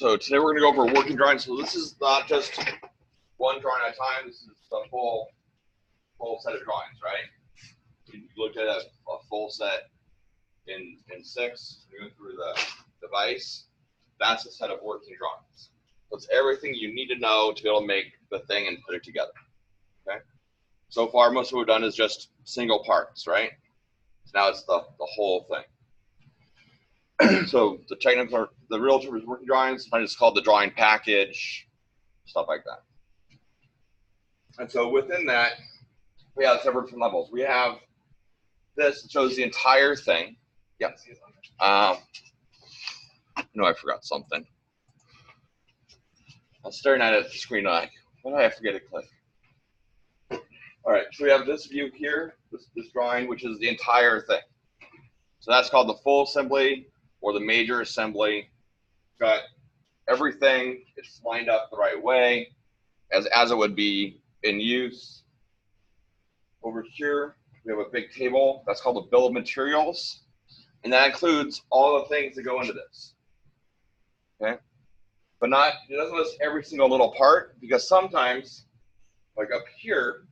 So today we're going to go over working drawings. So this is not just one drawing at a time. This is the full set of drawings, right? You looked at a full set in 6. You're going through the device. That's a set of working drawings. So it's everything you need to know to be able to make the thing and put it together. Okay. So far, most of what we've done is just single parts, right? So now it's the whole thing. So the technical, the real term is working drawings. Sometimes it's called the drawing package, stuff like that. And so within that, we have several different levels. We have this that shows the entire thing. Yeah. I forgot something. I was staring at it at the screen like, what did I forget to click? All right, so we have this view here, this drawing, which is the entire thing. So that's called the full assembly or the major assembly. Got everything, it's lined up the right way as it would be in use. Over here, we have a big table. That's called the bill of materials. And that includes all the things that go into this. Okay? But it doesn't list every single little part, because sometimes, like up here,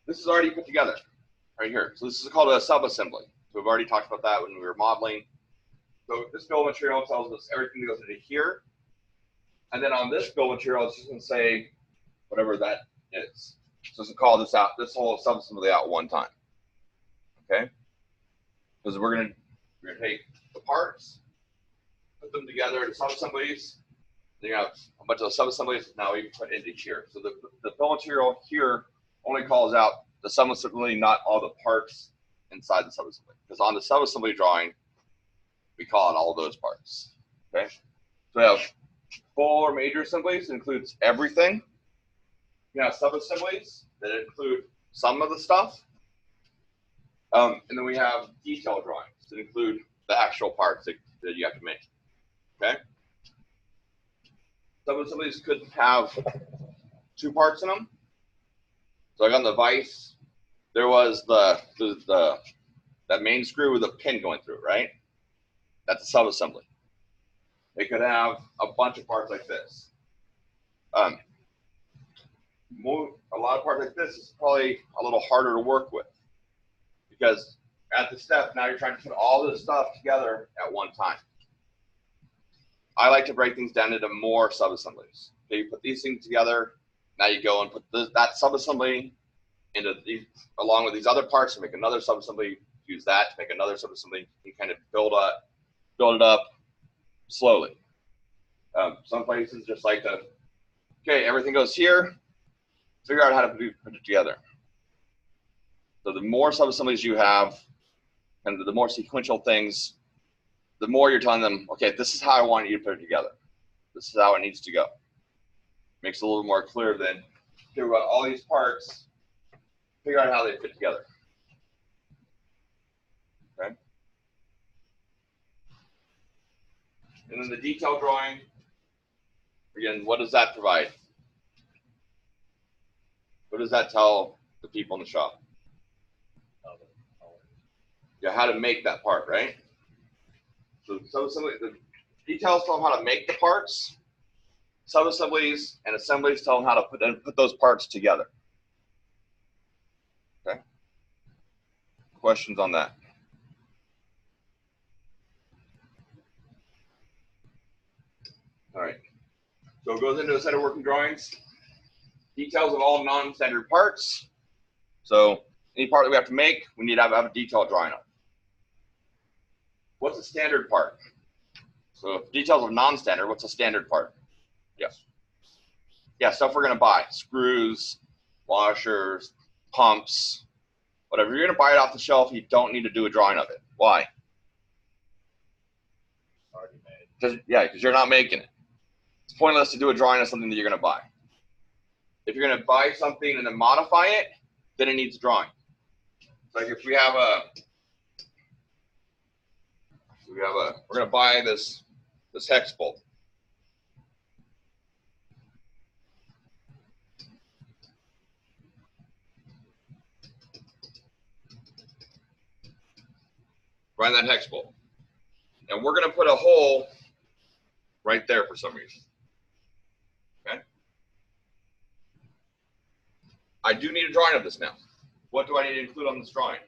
this is already put together right here. So this is called a sub-assembly. So we've already talked about that when we were modeling. So this bill of material tells us everything that goes into here. And then on this bill of material, it's just going to say whatever that is. So let's call this whole sub-assembly out one time. Okay? Because we're going to take the parts, put them together into sub-assemblies. Then you have a bunch of sub-assemblies now we can put into here. So the bill of material here only calls out the sub-assembly, not all the parts inside the sub-assembly. Because on the sub-assembly drawing, we call it all of those parts. Okay? So we have full or major assemblies that includes everything. You have sub-assemblies that include some of the stuff. And then we have detail drawings that include the actual parts that you have to make. Okay? Sub-assemblies could have 2 parts in them. So like on the vise, there was that main screw with a pin going through it, right? That's a sub-assembly. They could have a bunch of parts like this. A lot of parts like this is probably a little harder to work with, because at the step, now you're trying to put all this stuff together at one time. I like to break things down into more sub-assemblies. So you put these things together, now you go and put that sub-assembly into these, along with these other parts, to make another sub-assembly, use that to make another sub-assembly. You kind of build it up slowly. Some places just like to, okay, everything goes here, figure out how to put it together. So the more sub-assemblies you have, and the more sequential things, the more you're telling them, okay, this is how I want you to put it together. This is how it needs to go. Makes it a little more clear than, here we've got all these parts, figure out how they fit together. Okay? And then the detail drawing, again, what does that provide? What does that tell the people in the shop? Yeah, how to make that part, right? So the details tell them how to make the parts. Sub-assemblies and assemblies tell them how to put those parts together. Okay. Questions on that? All right. So it goes into a set of working drawings. Details of all non-standard parts. So any part that we have to make, we need to have a detail drawing of. What's a standard part? So details of non-standard, what's a standard part? Yes. Yeah, stuff we're going to buy. Screws, washers, pumps, whatever. You're going to buy it off the shelf, you don't need to do a drawing of it. Why? Already made. Because you're not making it. It's pointless to do a drawing of something that you're going to buy. If you're going to buy something and then modify it, then it needs a drawing. Like if we have we're going to buy this hex bolt. Find that hex bolt. And we're going to put a hole right there for some reason. Okay. I do need a drawing of this now. What do I need to include on this drawing?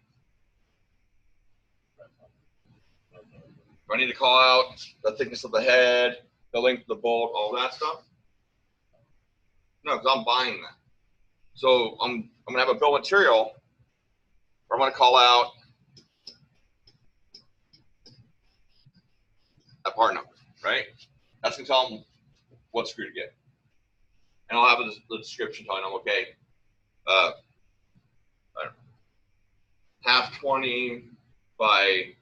Do I need to call out the thickness of the head, the length of the bolt, all that stuff? No, because I'm buying that. So I'm gonna have a bill of material where I'm gonna call out a part number, right? That's gonna tell them what screw to get. And I'll have the description telling them, okay, I don't know, half 20 by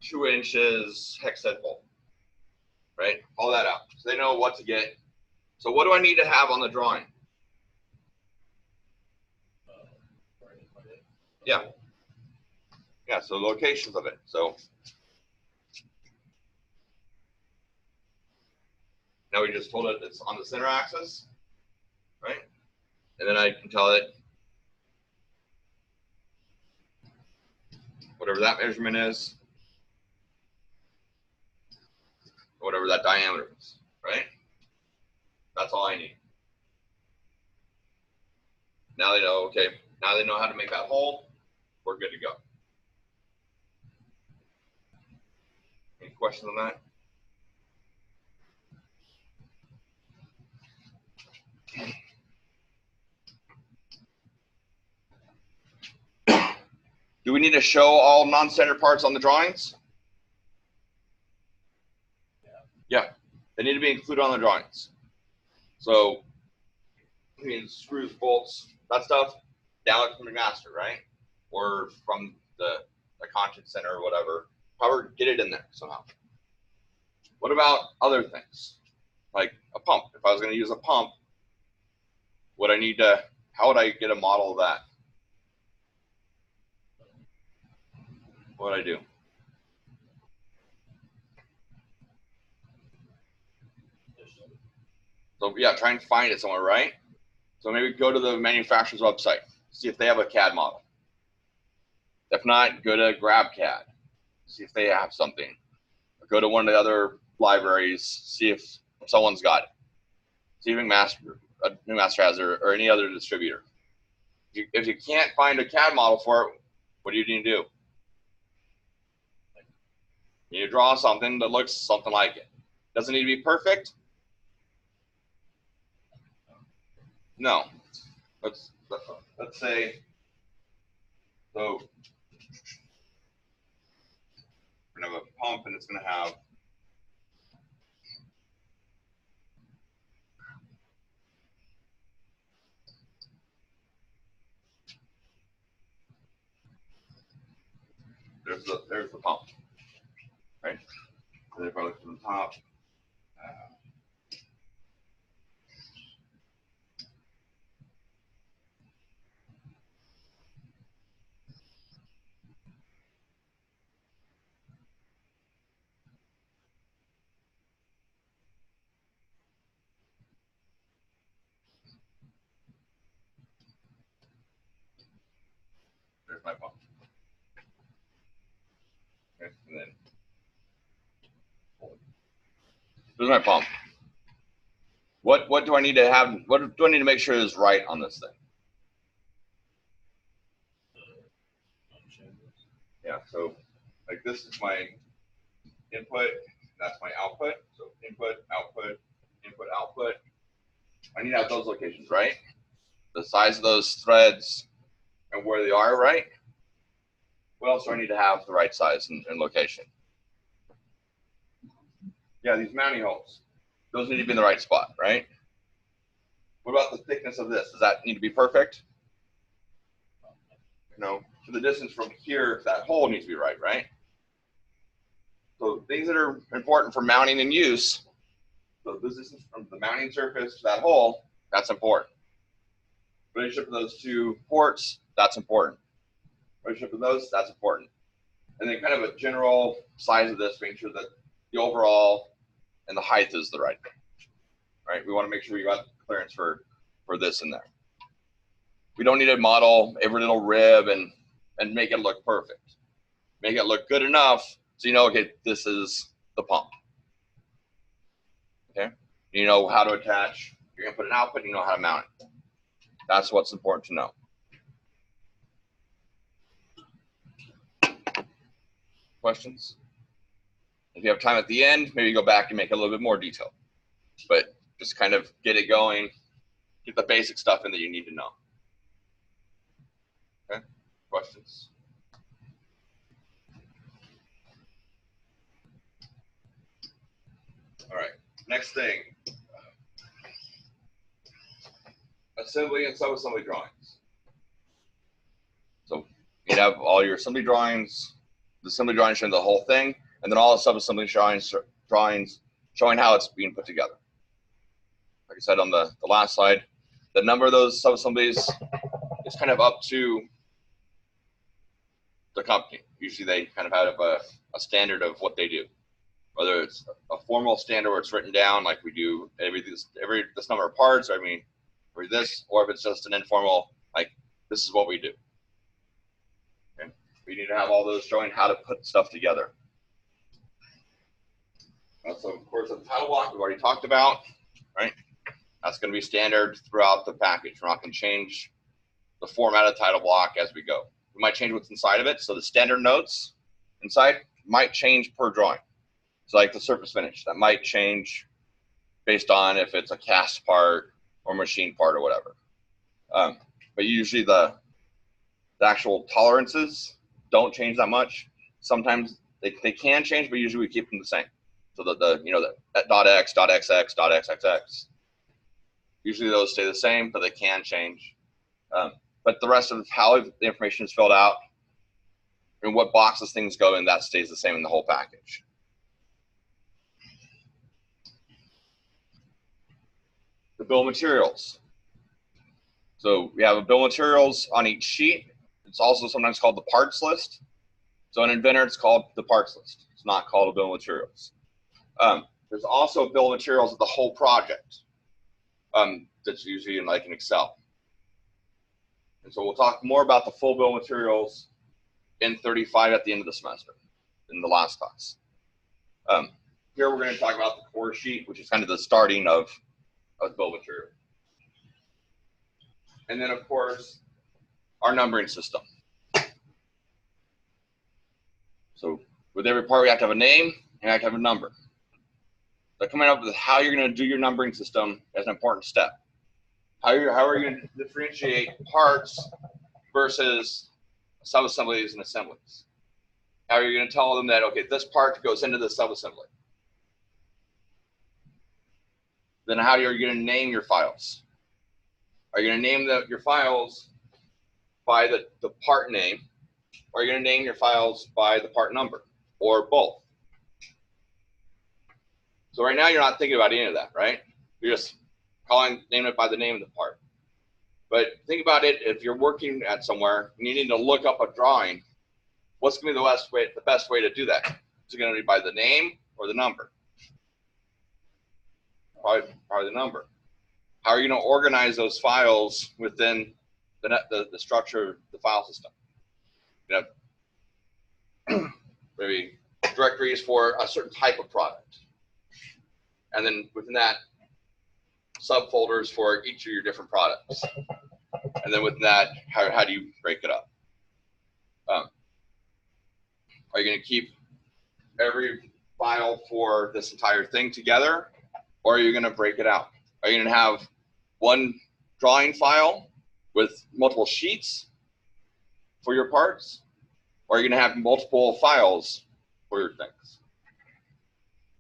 2 inches hex head bolt, right? All that out. So they know what to get. So what do I need to have on the drawing? Yeah. Yeah, so locations of it. So now we just told it it's on the center axis, right? And then I can tell it whatever that measurement is, whatever that diameter is, right? That's all I need. Now they know, okay, now they know how to make that hole. We're good to go. Any questions on that? Do we need to show all non-standard parts on the drawings? Yeah, they need to be included on the drawings. So, I mean, screws, bolts, that stuff, download from the master, right? Or from the content center or whatever. However, get it in there somehow. What about other things? Like a pump. If I was going to use a pump, would I need to, how would I get a model of that? What would I do? So yeah, try and find it somewhere, right? So maybe go to the manufacturer's website, see if they have a CAD model. If not, go to GrabCAD, see if they have something. Or go to one of the other libraries, see if someone's got it. See if McMaster has it, or any other distributor. If you can't find a CAD model for it, what do you need to do? You draw something that looks something like it. Doesn't need to be perfect. No. Let's say, so we're gonna have a pump and it's gonna have there's the pump, right? And if I look from the top, there's my pump. Okay, and then there's my pump. What do I need to have? What do I need to make sure is right on this thing? Yeah, so like this is my input, that's my output. So input, output, input, output. I need to have those locations, right? The size of those threads and where they are, right? What else do I need to have the right size and location? Yeah, these mounting holes. Those need to be in the right spot, right? What about the thickness of this? Does that need to be perfect? No. So the distance from here to that hole needs to be right, right? So things that are important for mounting and use, so this distance from the mounting surface to that hole, that's important. Relationship of those two ports, that's important. Relationship of those, that's important. And then kind of a general size of this, making sure that the overall and the height is the right thing, right? We want to make sure we got clearance for this in there. We don't need to model every little rib and make it look perfect. Make it look good enough so you know, okay, this is the pump. Okay, you know how to attach your input and output, you know how to mount it. That's what's important to know. Questions? If you have time at the end, maybe go back and make it a little bit more detailed. But just kind of get it going, get the basic stuff in that you need to know. Okay, questions? All right, next thing. Assembly and sub-assembly drawings. So you'd have all your assembly drawings, the assembly drawings showing the whole thing, and then all the sub-assembly drawings showing how it's being put together. Like I said on the last slide, the number of those sub-assemblies is kind of up to the company. Usually they kind of have a standard of what they do. Whether it's a formal standard where it's written down like we do this number of parts, or this, or if it's just an informal, like this is what we do. Okay? We need to have all those showing how to put stuff together. So of course the title block we've already talked about, right? That's going to be standard throughout the package. We're not going to change the format of the title block as we go. We might change what's inside of it. So the standard notes inside might change per drawing. So like the surface finish, that might change based on if it's a cast part or machine part or whatever. But usually the actual tolerances don't change that much. Sometimes they can change, but usually we keep them the same. So the .x, .xx, .xxx. Usually those stay the same, but they can change. But the rest of how the information is filled out and what boxes things go in, that stays the same in the whole package. The bill of materials. So we have a bill of materials on each sheet. It's also sometimes called the parts list. So in Inventor, it's called the parts list. It's not called a bill of materials. There's also a bill of materials of the whole project. That's usually in like an Excel. And so we'll talk more about the full bill of materials in 35 at the end of the semester, in the last class. Here we're going to talk about the core sheet, which is kind of the starting of the bill of material. And then of course, our numbering system. So with every part, we have to have a name and we have to have a number. So coming up with how you're going to do your numbering system is an important step. How are you going to differentiate parts versus sub-assemblies and assemblies? How are you going to tell them that, okay, this part goes into the sub-assembly? Then how are you going to name your files? Are you going to name your files by the part name, or are you going to name your files by the part number, or both? So right now you're not thinking about any of that, right? You're just name it by the name of the part. But think about it, if you're working at somewhere and you need to look up a drawing, what's going to be the best way to do that? Is it going to be by the name or the number? Probably the number. How are you going to organize those files within the structure of the file system? You have maybe directories for a certain type of product. And then within that, subfolders for each of your different products. And then with that, how do you break it up? Are you going to keep every file for this entire thing together, or are you going to break it out? Are you going to have one drawing file with multiple sheets for your parts, or are you going to have multiple files for your things?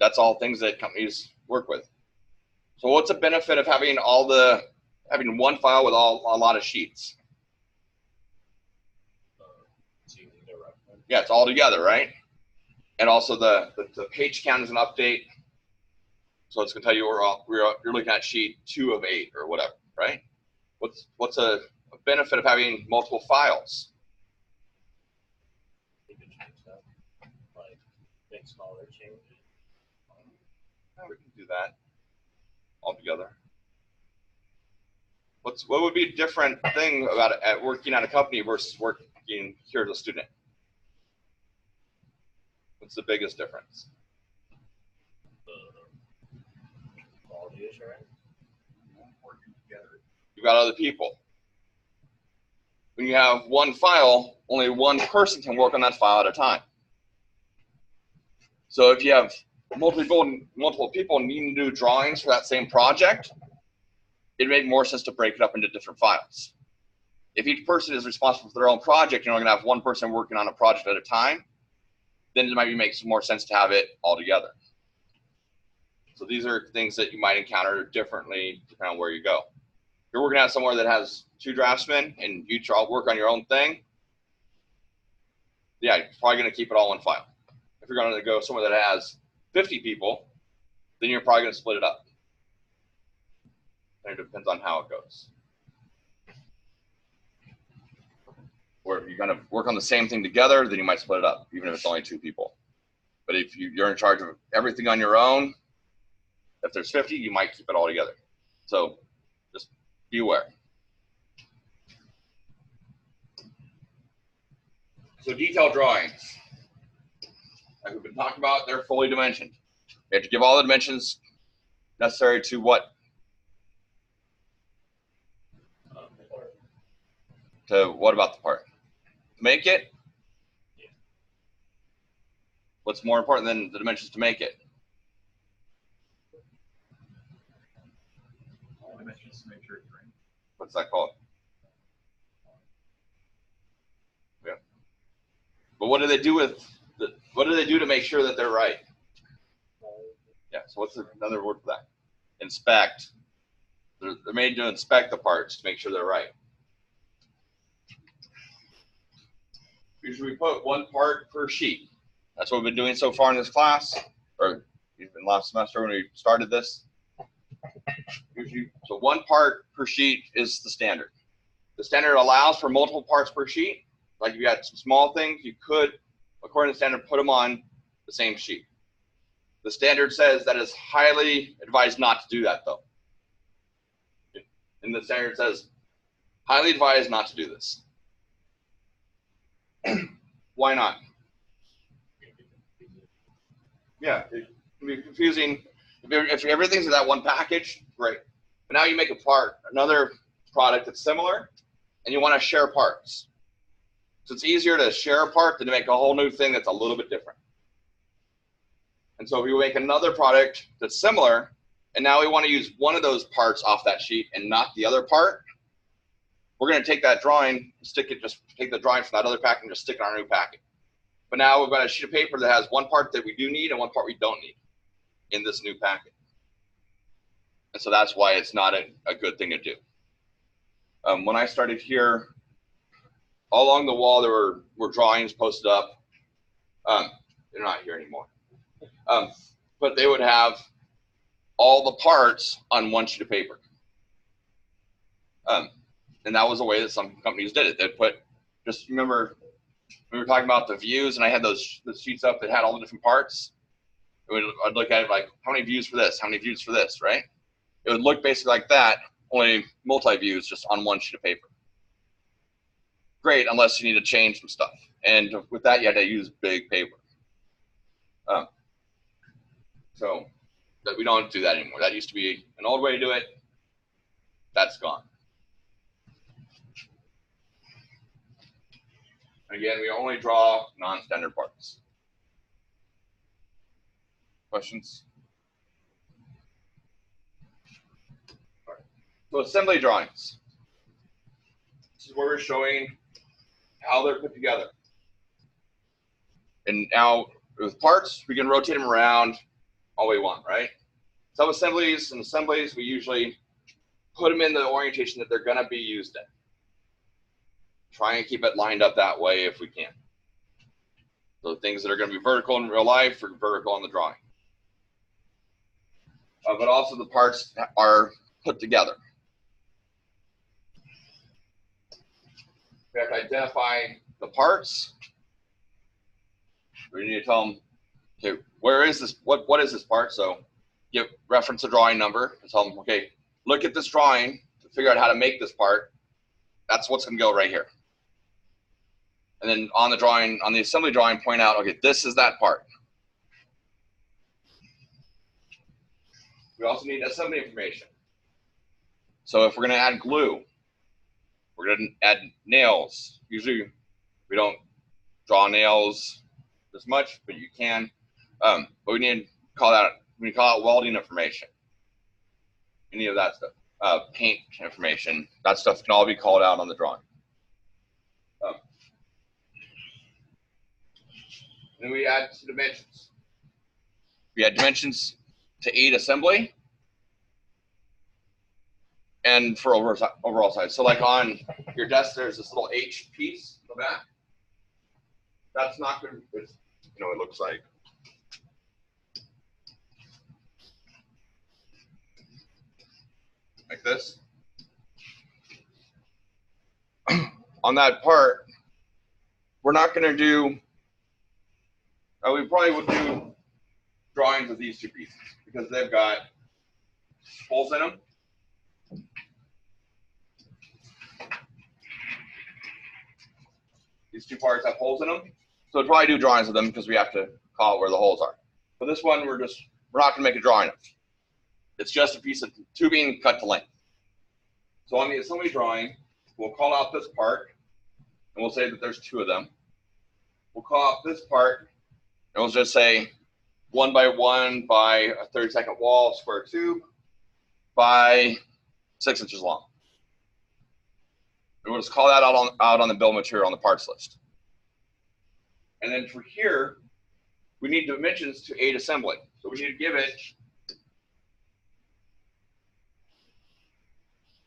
That's all things that companies work with. So what's the benefit of having having one file with a lot of sheets? Yeah, it's all together, right? And also the page count is an update. So it's going to tell you you're looking at sheet 2 of 8 or whatever, right? What's a benefit of having multiple files? You can change that, like make smaller changes. We can do that all together. What would be a different thing about working at a company versus working here as a student? What's the biggest difference? use, right? Working together. You've got other people. When you have one file, only one person can work on that file at a time. So if you have multiple people needing to do drawings for that same project, it'd make more sense to break it up into different files. If each person is responsible for their own project, you're only going to have one person working on a project at a time, then it might make some more sense to have it all together. So these are things that you might encounter differently depending on where you go. If you're working out somewhere that has 2 draftsmen and you all work on your own thing, yeah, you're probably going to keep it all in one file. If you're going to go somewhere that has 50 people, then you're probably going to split it up. And it depends on how it goes. Or if you're going to work on the same thing together, then you might split it up, even if it's only 2 people. But if you're in charge of everything on your own, if there's 50, you might keep it all together. So just be aware. So detailed drawings, like we've been talking about, they're fully dimensioned. You have to give all the dimensions necessary to what? To what about the part? To make it? Yeah. What's more important than the dimensions to make it? All dimensions to make sure it's right. What's that called? Yeah. But what do they do with what do they do to make sure that they're right? Yeah. So what's another word for that? Inspect. They're made to inspect the parts to make sure they're right. Usually we put 1 part per sheet. That's what we've been doing so far in this class, or even last semester when we started this. Usually, so 1 part per sheet is the standard. The standard allows for multiple parts per sheet. Like if you had some small things, you could, according to the standard, put them on the same sheet. The standard says that it's highly advised not to do that, though. And the standard says, highly advised not to do this. Why not? Yeah, it can be confusing. If everything's in that one package, great. But now you make another product that's similar, and you want to share parts. So it's easier to share a part than to make a whole new thing that's a little bit different. And so if we make another product that's similar, and now we want to use one of those parts off that sheet and not the other part, we're going to take that drawing, just take the drawing from that other packet and just stick it on our new packet. But now we've got a sheet of paper that has 1 part that we do need and 1 part we don't need in this new packet. And so that's why it's not a good thing to do. When I started here, all along the wall there were drawings posted up. They're not here anymore. But they would have all the parts on 1 sheet of paper. And that was the way that some companies did it. They'd put, just remember, we were talking about the views, and I had those sheets up that had all the different parts. I'd look at it like, how many views for this? How many views for this, right? It would look basically like that, only multi-views just on 1 sheet of paper. Great, unless you need to change some stuff. And with that, you had to use big paper. So we don't do that anymore. That used to be an old way to do it. That's gone. Again, we only draw non-standard parts. Questions? All right. So assembly drawings. This is where we're showing how they're put together. And now with parts, we can rotate them around all we want, right? Sub-assemblies and assemblies, we usually put them in the orientation that they're going to be used in. Try and keep it lined up that way if we can. So things that are going to be vertical in real life are vertical on the drawing. But also the parts are put together. We have to identify the parts. We need to tell them, okay, where is this? What is this part? So give reference a drawing number and tell them, okay, look at this drawing to figure out how to make this part. That's what's going to go right here. And then on the drawing, on the assembly drawing, point out, okay, this is that part. We also need assembly information. So if we're going to add glue, we're going to add nails. Usually we don't draw nails as much, but you can. But we need to call out welding information. Any of that stuff. Paint information. That stuff can all be called out on the drawing. Then we add some dimensions. We add dimensions to aid assembly and for overall size. So like on your desk, there's this little H piece in the back. That's not good. It's, you know, it looks like. Like this. On that part, we're not going to do, we probably would do drawings of these two pieces because they've got holes in them. These two parts have holes in them. So we'll probably do drawings of them because we have to call out where the holes are. But this one, we're not going to make a drawing of. It's just a piece of tubing cut to length. So on the assembly drawing, we'll call out this part, and we'll say that there's two of them. We'll call out this part, and we'll just say 1 by 1 by a 32nd wall square tube by 6 inches long. And we'll just call that out on the bill of material on the parts list. And then for here, we need dimensions to aid assembly. So we need to give it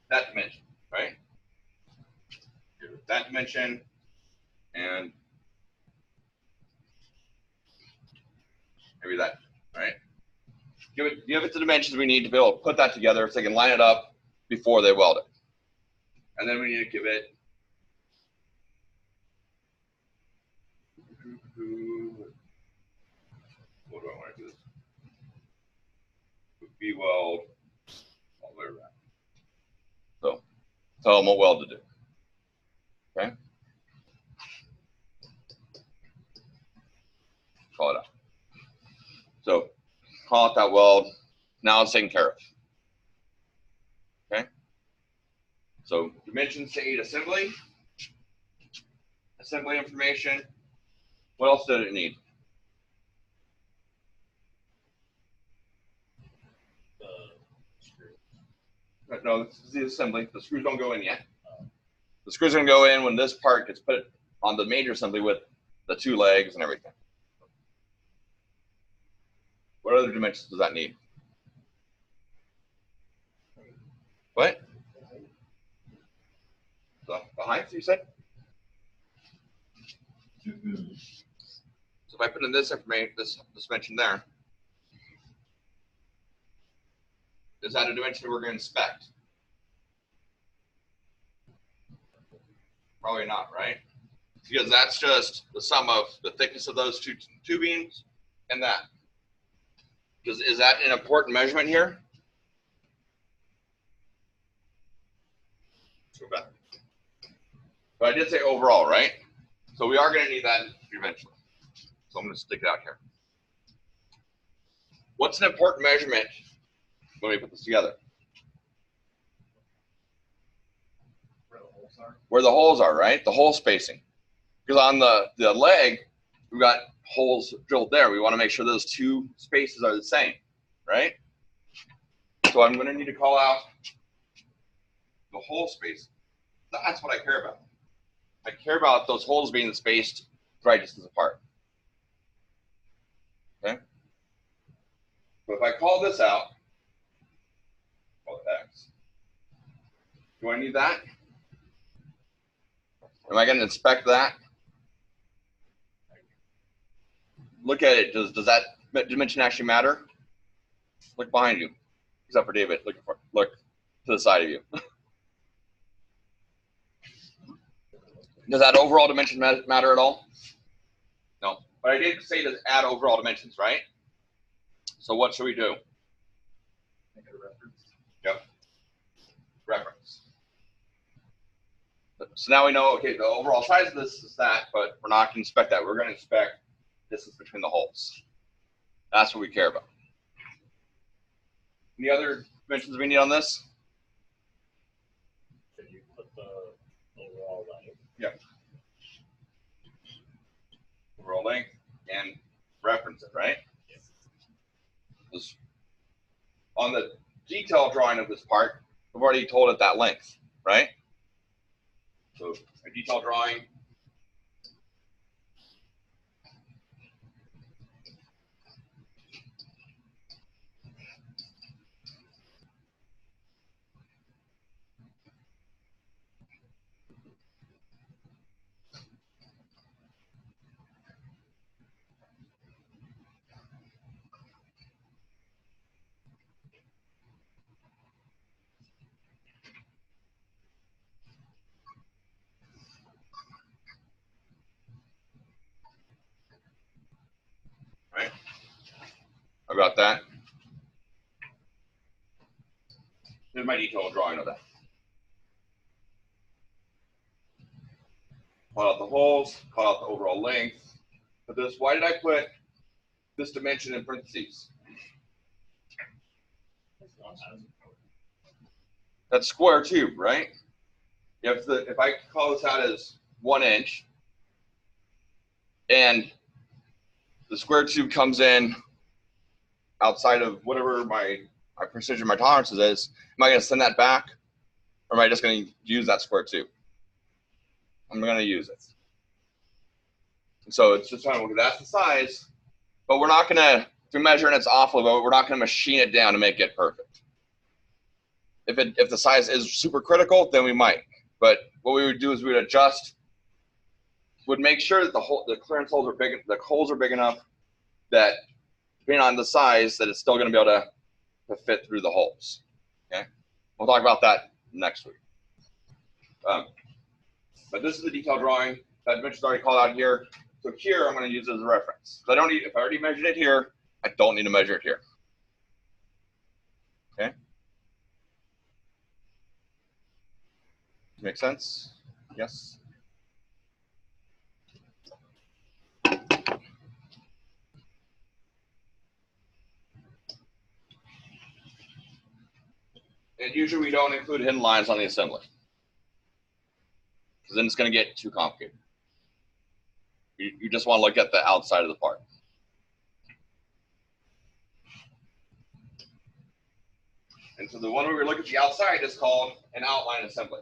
that dimension, right? Give it that dimension and maybe that, right? Give it the dimensions we need to be able to put that together so they can line it up before they weld it. And then we need to give it what do I want to do? Be weld all the way around. So tell them what weld to do. Okay. Call it out. So call out that weld. Now it's taken care of. Okay. So dimensions to aid assembly. Assembly information. What else did it need? No, this is the assembly. The screws don't go in yet. The screws are going to go in when this part gets put on the major assembly with the two legs and everything. What other dimensions does that need? What? The height, you said? So if I put in this information, this dimension there, is that a dimension we're going to inspect? Probably not, right? Because that's just the sum of the thickness of those two beams and that. Is that an important measurement here? Let's go back. But I did say overall, right? So we are going to need that eventually. So I'm going to stick it out here. What's an important measurement when we put this together? Where the holes are, right? The hole spacing. Because on the leg, we've got holes drilled there. We want to make sure those two spaces are the same, right? So I'm going to need to call out the hole space. That's what I care about. I care about those holes being spaced the right distance apart. Okay? So if I call this out, call it X. Do I need that? Am I going to inspect that? Look at it. Does that dimension actually matter? Look behind you. Except for David. Look to the side of you. Does that overall dimension matter at all? No. But I did say to add overall dimensions, right? So what should we do? Make it a reference. Yep. Reference. So now we know, okay, the overall size of this is that, but we're not going to inspect that. We're going to inspect distance between the holes. That's what we care about. Any other dimensions we need on this? Can you put the overall length? Yep. Overall length and reference it, right? Yes. This, on the detail drawing of this part, I've already told it that length, right? So a detail drawing. Right? I got that. Here's my detailed drawing of that. Call out the holes, call out the overall length. But this, why did I put this dimension in parentheses? It's not as important. That's square tube, right? If I call this out as 1 inch, and the square tube comes in outside of whatever my precision, my tolerances is, am I going to send that back, or am I just going to use that square tube? I'm going to use it. So it's just trying to look at that's the size, but we're not going to, if we measure and it's off a little bit, we're not going to machine it down to make it perfect. If the size is super critical, then we might. But what we would do is we would adjust, would make sure that the clearance holes are big, the holes are big enough that depending on the size, that it's still going to be able to fit through the holes. Okay, we'll talk about that next week. But this is the detail drawing. That dimension's already called out here. So here I'm going to use it as a reference. So I don't need, if I already measured it here, I don't need to measure it here. Okay. Make sense? Yes. And usually we don't include hidden lines on the assembly, because then it's going to get too complicated. You just want to look at the outside of the part. And so the one where we look at the outside is called an outline assembly.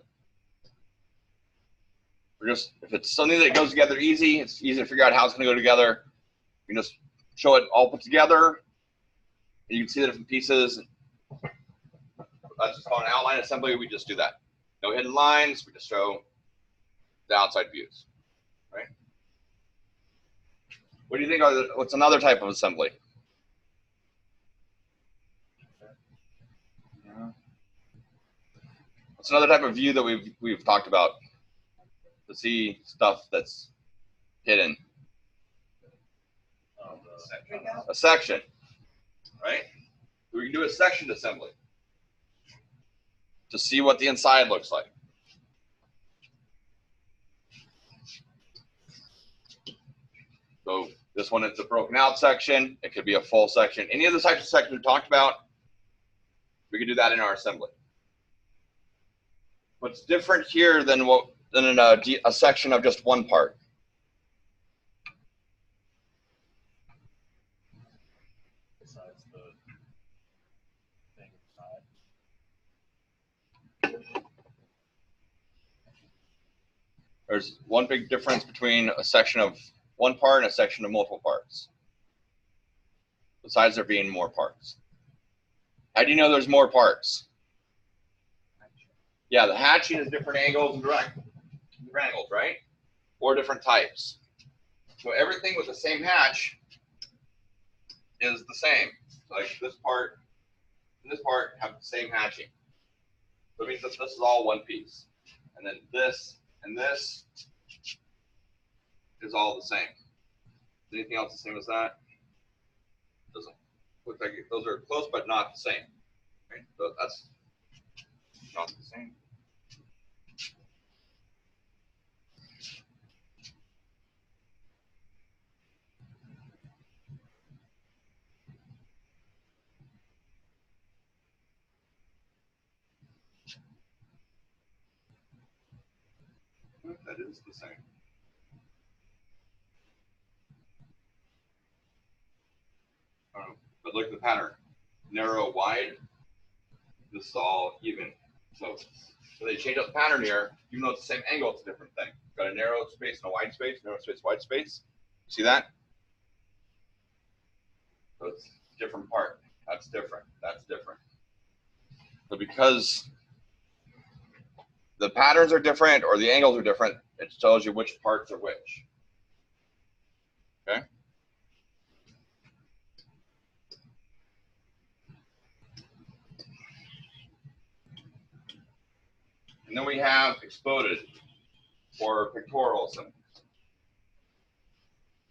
We're just, if it's something that goes together easy, it's easy to figure out how it's going to go together. You can just show it all put together, and you can see the different pieces. That's just called an outline assembly. We just do that. No hidden lines. We just show the outside views, right? What do you think are what's another type of assembly? What's another type of view that we've talked about to see stuff that's hidden? A section, right? We can do a section assembly to see what the inside looks like. So this one, it's a broken out section. It could be a full section. Any of the types of sections we talked about, we could do that in our assembly. What's different here than in a section of just one part? Besides the thing inside. There's one big difference between a section of one part and a section of multiple parts. Besides there being more parts. How do you know there's more parts? Yeah, the hatching is different angles and different angles, right? Or different types. So everything with the same hatch is the same. So like this part and this part have the same hatching. So it means that this is all one piece. And then this and this is all the same. Is anything else the same as that? Doesn't look like it. Those are close but not the same. Okay? So that's not the same. that is the same. But look at the pattern. Narrow, wide. This is all even. So they change up the pattern here. Even though it's the same angle, it's a different thing. Got a narrow space and a wide space. Narrow space, wide space. See that? So it's a different part. That's different. That's different. So because the patterns are different or the angles are different, it tells you which parts are which. Okay? And then we have exploded or pictorial symbols.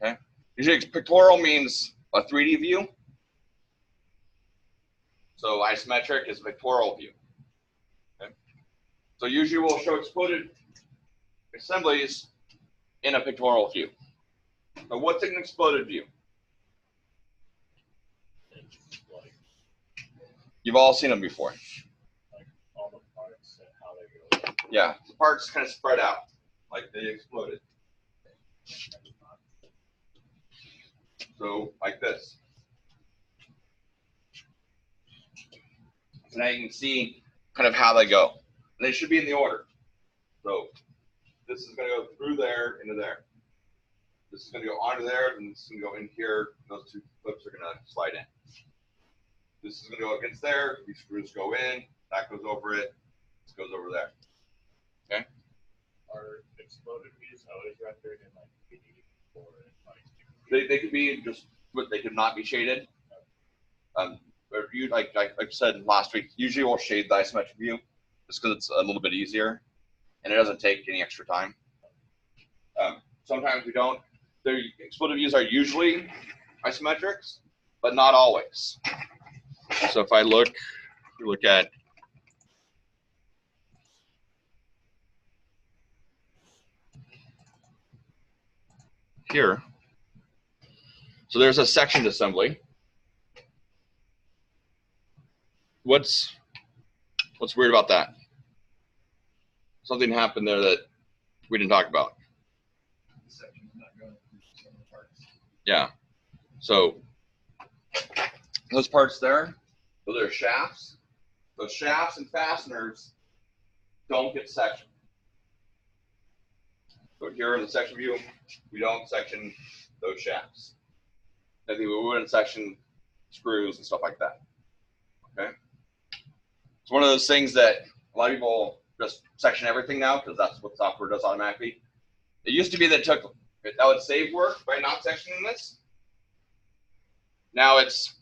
Okay? Usually pictorial means a 3D view. So isometric is a pictorial view. Okay? So usually we'll show exploded assemblies in a pictorial view. So what's an exploded view? It's like You've all seen them before. all the parts and how they go. Yeah, the parts kind of spread out, like they exploded. So like this. So now you can see kind of how they go. And they should be in the order. So this is going to go through there into there. This is going to go onto there, and this is going to go in here. Those two clips are going to slide in. This is going to go against there. These screws go in. That goes over it. This goes over there. Okay. Are exploded views always rendered in like 3D or in like 2D? They could be just, but they could not be shaded. But you like I said last week, usually we'll shade the isometric view just because it's a little bit easier and it doesn't take any extra time. Sometimes we don't. The exploded views are usually isometrics, but not always. So if I look at here, so there's a sectioned assembly. What's weird about that? Something happened there that we didn't talk about. Yeah. So those parts there, those are shafts. Those shafts and fasteners don't get sectioned. So here in the section view, we don't section those shafts. I think we wouldn't section screws and stuff like that. Okay. It's one of those things that a lot of people just section everything now because that's what software does automatically. It used to be that that would save work by not sectioning this. Now it's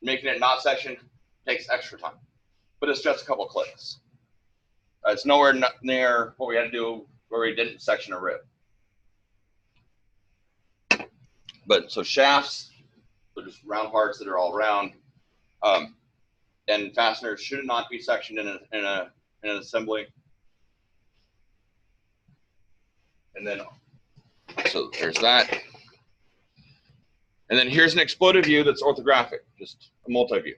making it not sectioned takes extra time, but it's just a couple clicks. It's nowhere near what we had to do where we didn't section a rib. But so shafts, so just round parts that are all round, and fasteners should not be sectioned in an assembly. And then, so there's that. And then here's an exploded view that's orthographic, just a multi-view.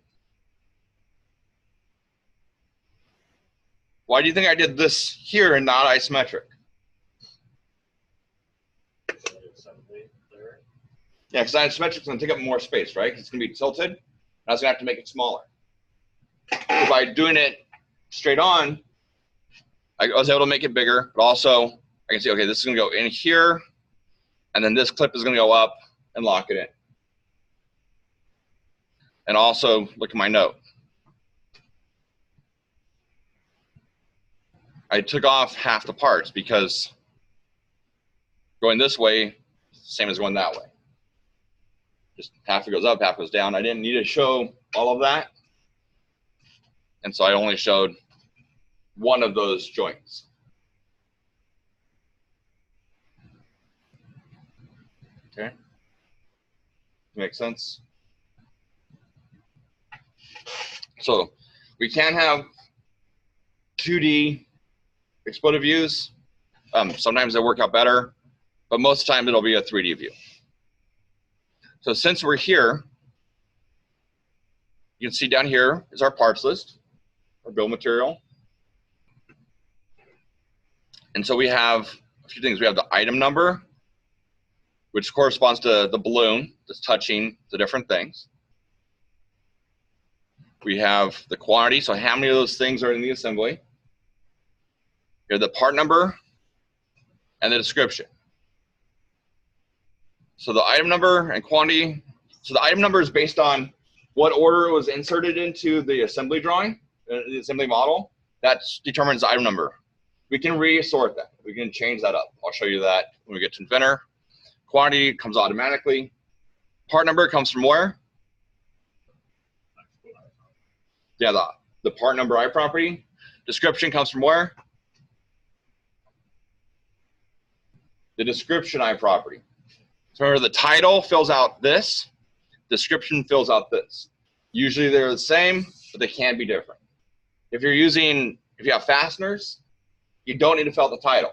Why do you think I did this here and not isometric? Yeah, because isometric is going to take up more space, right? It's going to be tilted. I was going to have to make it smaller. By doing it straight on, I was able to make it bigger, but also I can see, okay, this is going to go in here, and then this clip is going to go up and lock it in. And also, look at my note. I took off half the parts because going this way, same as going that way. Just half it goes up, half goes down. I didn't need to show all of that. And so I only showed one of those joints. Okay. Make sense? So we can have 2D exploded views. Sometimes they work out better, but most of the time it'll be a 3D view. So since we're here, you can see down here is our parts list, our bill of material. And so we have two things. We have the item number, which corresponds to the balloon that's touching the different things. We have the quantity, so how many of those things are in the assembly. We have the part number and the description. So the item number and quantity, so the item number is based on what order it was inserted into the assembly drawing, the assembly model. That determines the item number. We can re-sort that. We can change that up. I'll show you that when we get to Inventor. Quantity comes automatically. Part number comes from where? Yeah, the part number I property. Description comes from where? The description I property. So remember, the title fills out this. Description fills out this. Usually they're the same, but they can be different. If you have fasteners, you don't need to fill out the title.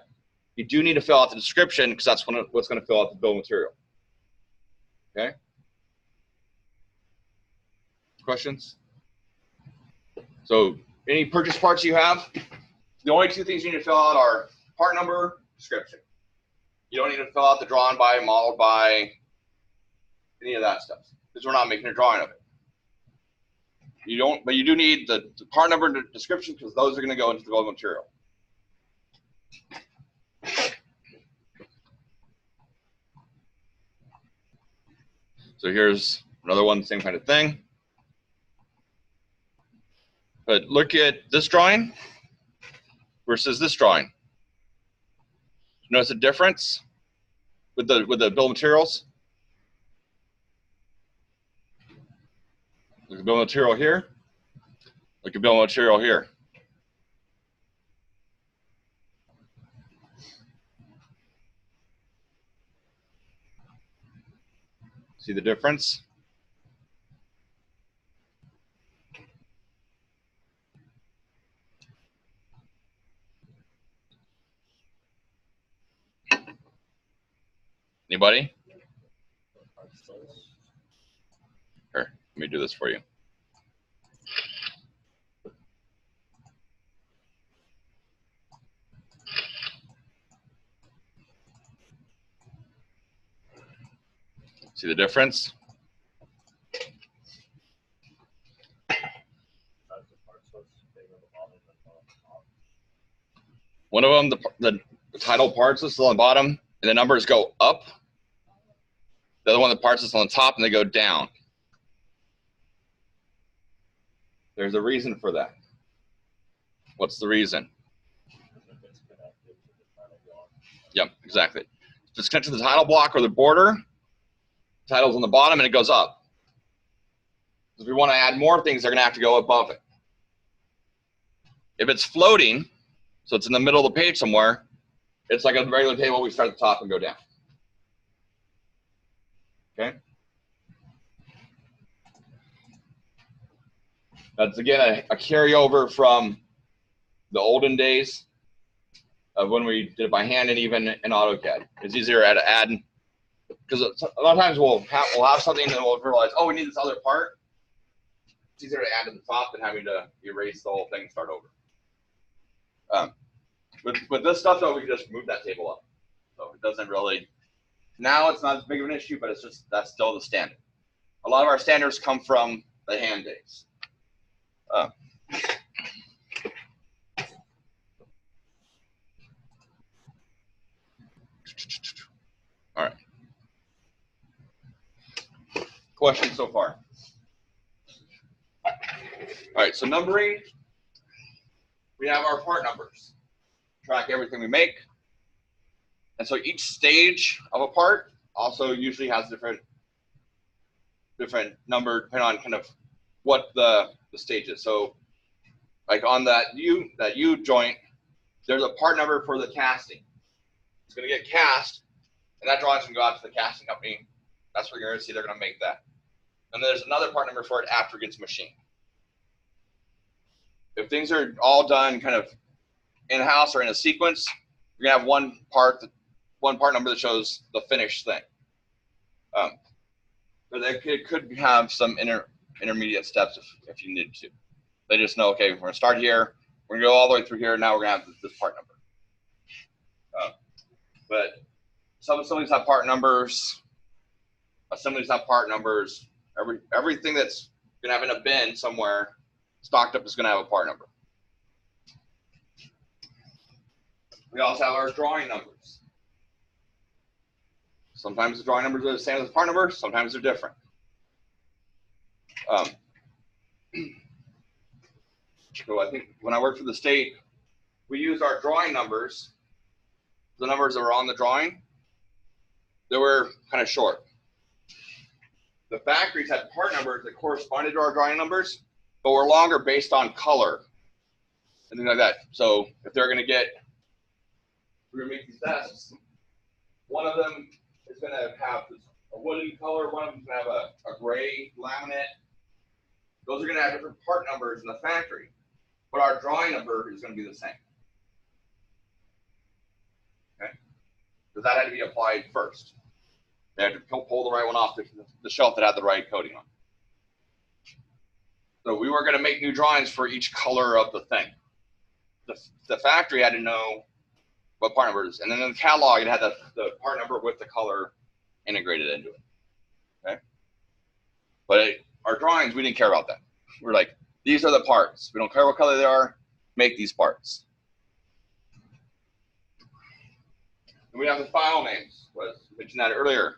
You do need to fill out the description because that's what's going to fill out the bill of material. Okay? Questions? So any purchase parts you have, the only two things you need to fill out are part number, description. You don't need to fill out the drawn by, modeled by, any of that stuff because we're not making a drawing of it. You don't, but you do need the part number and the description because those are going to go into the bill of material. So here's another one, same kind of thing. But look at this drawing versus this drawing. Notice the difference with the bill of materials? Look at bill of material here. Look at bill of material here. See the difference? Anybody? Here, let me do this for you. See the difference? One of them, the title parts is on the bottom, and the numbers go up. The other one, the parts is on the top, and they go down. There's a reason for that. What's the reason? Yep, exactly. If it's connected to the title block or the border, title's on the bottom and it goes up. If we want to add more things, they're going to have to go above it. If it's floating, so it's in the middle of the page somewhere, it's like a regular table. We start at the top and go down. Okay. That's again a carryover from the olden days of when we did it by hand and even in AutoCAD. It's easier to add because a lot of times we'll have something and we'll realize, oh, we need this other part. It's easier to add to the top than having to erase the whole thing and start over. With this stuff though, we can just move that table up. So it doesn't really, now it's not as big of an issue, but it's just, that's still the standard. A lot of our standards come from the hand days. All right. Questions so far? All right, so numbering, we have our part numbers. Track everything we make. And so each stage of a part also usually has different number depending on kind of what the stage is. So like on that U joint, there's a part number for the casting. It's going to get cast, and that drawing's going to go out to the casting company. That's what you're going to see. They're going to make that. And there's another part number for it after it gets machined. If things are all done kind of in-house or in a sequence, you're going to have one part number that shows the finished thing. But it could have some intermediate steps if you need to. They just know, okay, we're going to start here. We're going to go all the way through here. Now we're going to have this part number. But some assemblies have part numbers. Assemblies have part numbers. Everything that's gonna have in a bin somewhere stocked up is gonna have a part number. We also have our drawing numbers. Sometimes the drawing numbers are the same as the part numbers. Sometimes they're different. So I think when I worked for the state, we used our drawing numbers, the numbers that were on the drawing. They were kind of short. The factories had part numbers that corresponded to our drawing numbers, but were longer based on color and things like that. So if they're going to get, we're going to make these desks, one of them is going to have a wooden color, one of them is going to have a gray laminate. Those are going to have different part numbers in the factory, but our drawing number is going to be the same. Okay? Because that had to be applied first. They had to pull the right one off the shelf that had the right coating on. So we were going to make new drawings for each color of the thing. The factory had to know what part numbers, and then in the catalog it had the part number with the color integrated into it. Okay, but our drawings, we didn't care about that. We're like, these are the parts. We don't care what color they are. Make these parts. And we have the file names. I mentioned that earlier.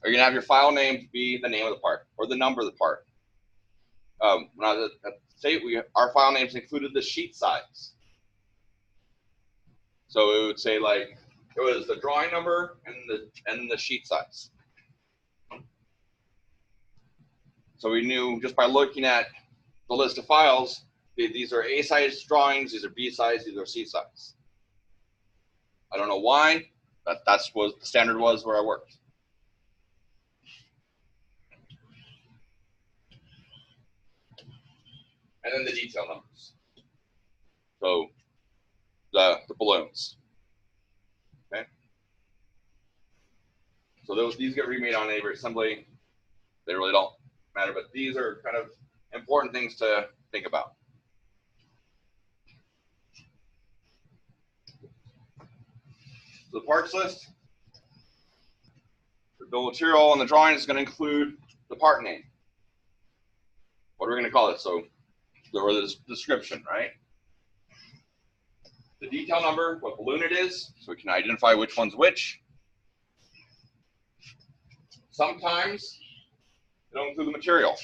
Are you gonna have your file name be the name of the part or the number of the part? When I was at the state, our file names included the sheet size. So it would say like it was the drawing number and the sheet size. So we knew just by looking at the list of files, these are A size drawings, these are B size, these are C size. I don't know why, but that's what the standard was where I worked. And then the detail numbers. So the balloons. Okay. So these get remade on every assembly. They really don't matter, but these are kind of important things to think about. So the parts list, the bill of material on the drawing is going to include the part name. What are we going to call it? So the description, right? The detail number, what balloon it is, so we can identify which one's which. Sometimes they don't include the material.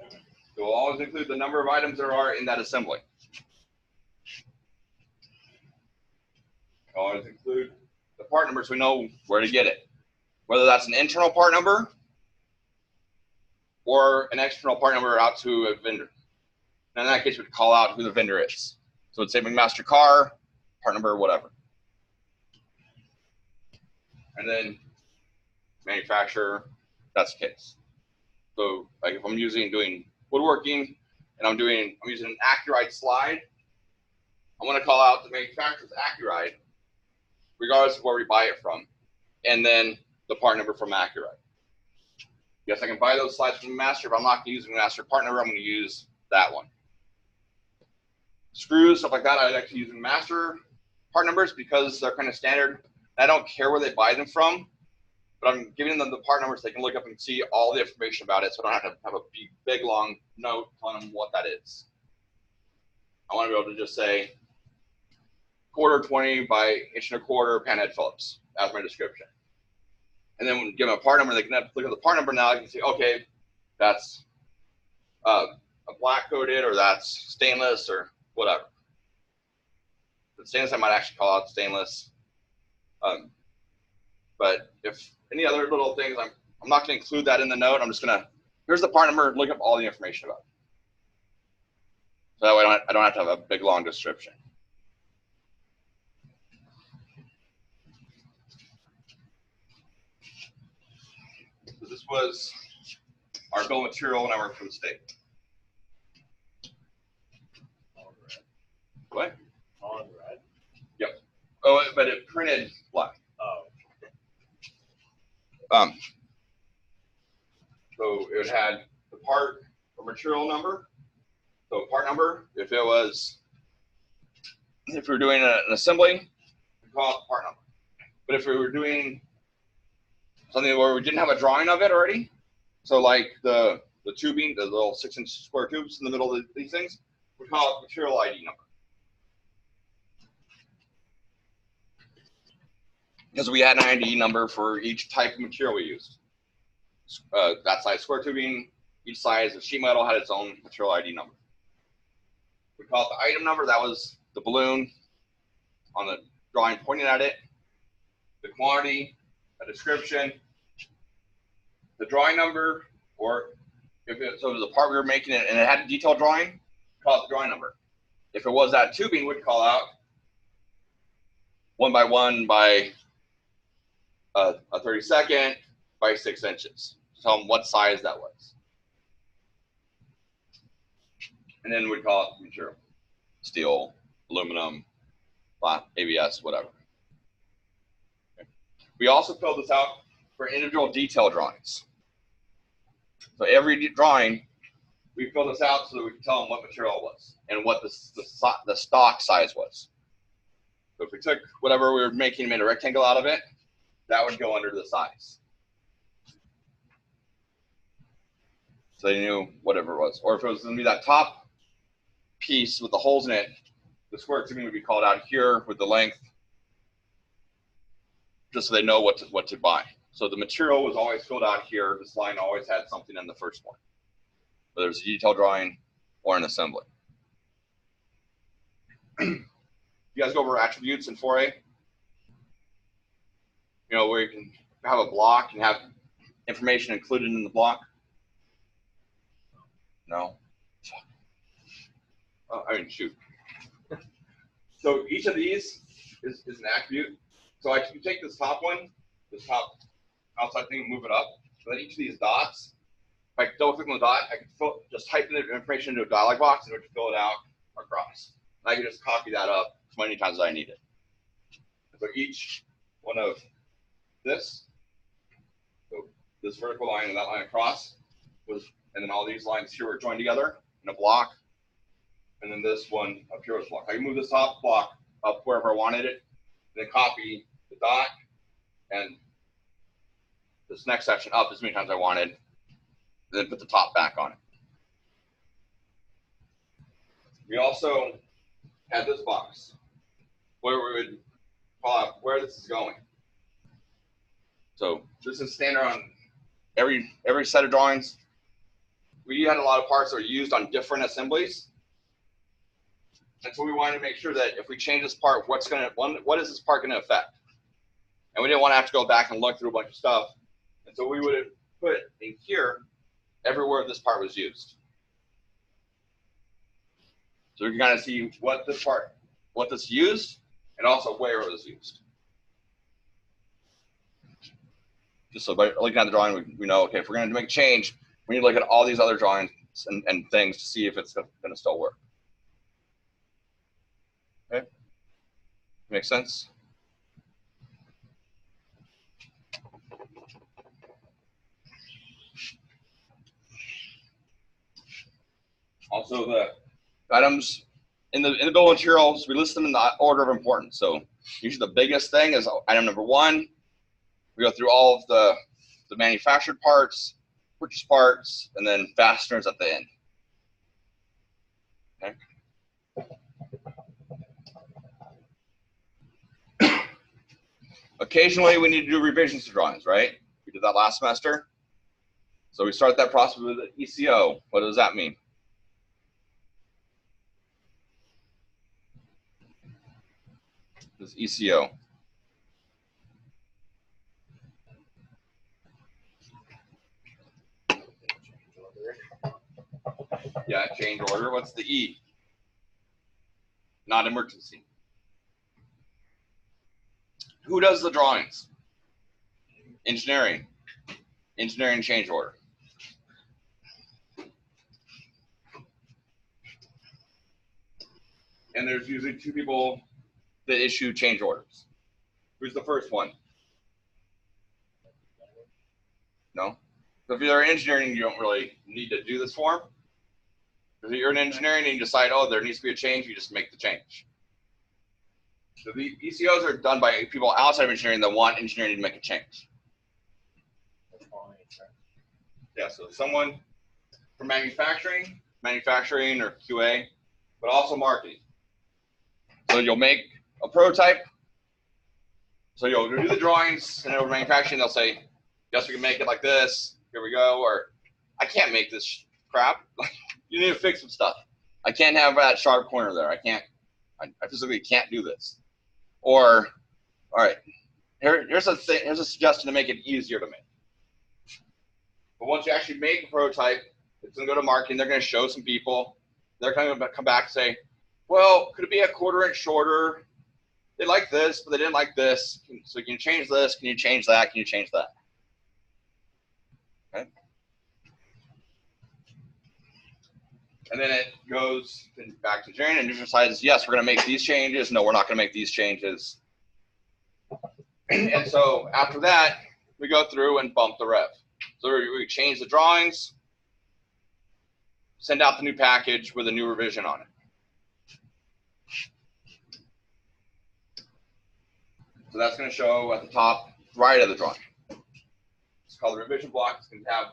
It will always include the number of items there are in that assembly. It will always include the part number so we know where to get it. Whether that's an internal part number or an external part number out to a vendor. And in that case, we'd call out who the vendor is. So it's say McMaster car, part number, whatever. And then manufacturer, that's the case. So like if I'm doing woodworking and I'm using an Accuride slide, I'm going to call out the manufacturer's Accuride, regardless of where we buy it from, and then the part number from Accuride. Yes, I can buy those slides from Master. If I'm not using Master part number, I'm going to use that one. Screws, stuff like that, I like to use Master part numbers because they're kind of standard. I don't care where they buy them from, but I'm giving them the part numbers so they can look up and see all the information about it, so I don't have to have a big long note telling them what that is. I want to be able to just say 1/4 by 1.25" panhead Phillips as my description. And then when you give them a part number, they can look at the part number now. They can see, okay, that's a black coated, or that's stainless, or whatever. But stainless, I might actually call out stainless. But if any other little things, I'm not going to include that in the note. I'm just going to, here's the part number, look up all the information about it. So that way I don't have to have a big long description. So this was our bill of material when I worked for the state. What? On red. Yep. Oh, but it printed black. Oh. So it had the part or material number. So part number, if it was if we're doing an assembly, we call it the part number. But if we were doing something where we didn't have a drawing of it already, so like the tubing, the little 6-inch square tubes in the middle of these things, we call it material ID number. Because we had an ID number for each type of material we used. That size square tubing, each size of sheet metal had its own material ID number. We call it the item number. That was the balloon on the drawing pointing at it. The quantity, a description, the drawing number, or if it, so it was a part we were making it and it had a detailed drawing, we call it the drawing number. If it was that tubing, we'd call out 1 by 1 by a 32nd by 6 inches. Tell them what size that was. And then we'd call it material. Steel, aluminum, ABS, whatever. Okay. We also filled this out for individual detail drawings. So every drawing, we fill this out so that we can tell them what material it was and what the stock size was. So if we took whatever we were making and made a rectangle out of it, that would go under the size. So they knew whatever it was. Or if it was going to be that top piece with the holes in it, the square tubing would be called out here with the length, just so they know what to buy. So the material was always filled out here. This line always had something in the first one, whether it's a detail drawing or an assembly. You guys go over attributes in 4A? You know, where you can have a block and have information included in the block? No? Oh, I mean, shoot. So each of these is an attribute. So I can take this top one, this top outside thing, and move it up. So then each of these dots, if I double click on the dot, I can just type in the information into a dialog box and it would fill it out across. And I can just copy that up as many times as I need it. So each one of this, so this vertical line and that line across was, and then all these lines here were joined together in a block. And then this one up here was block. I can move this top block up wherever I wanted it, and then copy the dot and this next section up as many times as I wanted, and then put the top back on it. We also had this box where we would call out where this is going. So this is standard on every set of drawings. We had a lot of parts that were used on different assemblies. And so we wanted to make sure that if we change this part, what is this part going to affect? And we didn't want to have to go back and look through a bunch of stuff. And so we would have put in here everywhere this part was used. So we can kind of see what this used, and also where it was used. Just so by looking at the drawing, we know, okay, if we're going to make a change, we need to look at all these other drawings and things to see if it's going to still work. Okay, makes sense? Also, the items in the bill of materials, we list them in the order of importance. So usually the biggest thing is item number 1. We go through all of the manufactured parts, purchase parts, and then fasteners at the end. Okay. Occasionally, we need to do revisions to drawings, right? We did that last semester. So we start that process with ECO. What does that mean? This ECO. Yeah, change order. What's the E? Not emergency. Who does the drawings? Engineering. Engineering change order. And there's usually 2 people that issue change orders. Who's the first one? No? So if you're in engineering, you don't really need to do this form. If you're in engineering and you decide, oh, there needs to be a change, you just make the change. So the ECOs are done by people outside of engineering that want engineering to make a change. Yeah, so someone from manufacturing or QA, but also marketing. So you'll make a prototype. So you'll do the drawings, and over manufacturing, they'll say, yes, we can make it like this. Here we go. Or I can't make this crap. You need to fix some stuff. I can't have that sharp corner there. I physically can't do this. Or, all right, here's a suggestion to make it easier to make. But once you actually make a prototype, it's going to go to marketing. They're going to show some people. They're going to come back and say, well, could it be a 1/4 inch shorter? They like this, but they didn't like this. So can you change this? Can you change that? Can you change that? Okay. And then it goes back to engineering, and engineering decides, yes, we're going to make these changes. No, we're not going to make these changes. And so after that, we go through and bump the rev. So we change the drawings, send out the new package with a new revision on it. So that's going to show at the top right of the drawing. It's called the revision block. It's going to have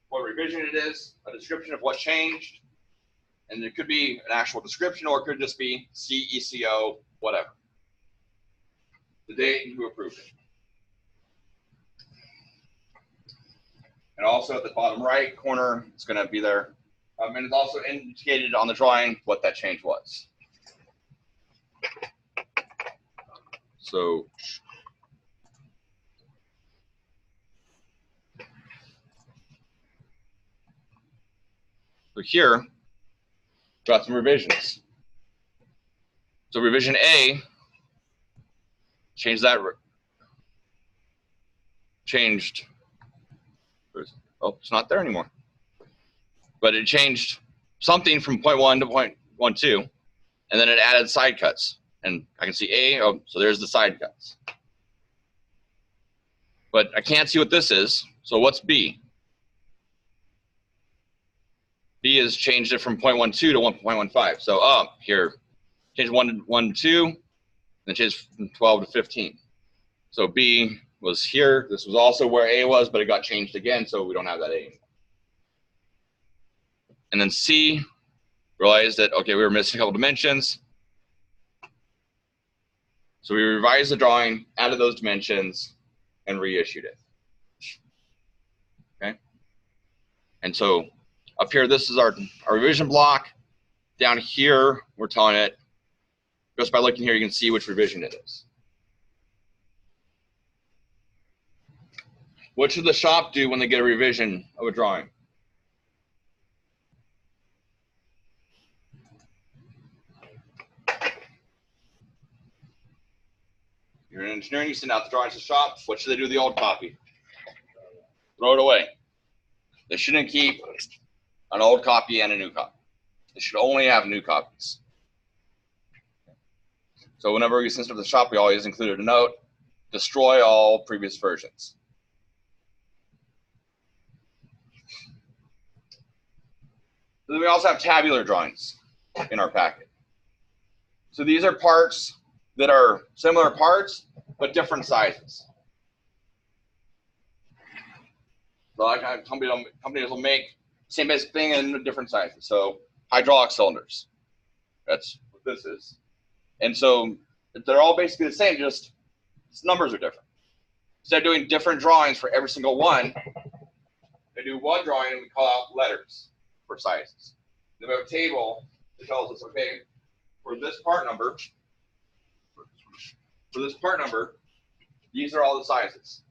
what revision it is, a description of what changed, and it could be an actual description, or it could just be CECO, whatever. The date and who approved it. And also at the bottom right corner, it's going to be there. And it's also indicated on the drawing what that change was. So here, got some revisions. So revision A, changed that. Changed. Oh, it's not there anymore. But it changed something from 0.1 to 0.12, and then it added side cuts. And I can see A, oh, so there's the side cuts. But I can't see what this is, so what's B? B has changed it from 0.12 to 1.15. So here, changed 1 to 2, then changed from 12 to 15. So B was here. This was also where A was, but it got changed again, so we don't have that A anymore. And then C, realized that, okay, we were missing a couple dimensions. So we revised the drawing, added those dimensions, and reissued it. Okay? And so up here, this is our revision block. Down here, we're telling it, just by looking here, you can see which revision it is. What should the shop do when they get a revision of a drawing? You're in engineering, you send out the drawings to the shop. What should they do with the old copy? Throw it away. They shouldn't keep an old copy and a new copy. They should only have new copies. So whenever we send stuff to the shop, we always included a note, destroy all previous versions. Then we also have tabular drawings in our packet. So these are parts that are similar parts, but different sizes. So like companies will make same basic thing in different sizes. So hydraulic cylinders, that's what this is. And so they're all basically the same, just numbers are different. Instead of doing different drawings for every single one, they do one drawing and we call out letters for sizes. Then we have a table that tells us, okay, for this part number, these are all the sizes.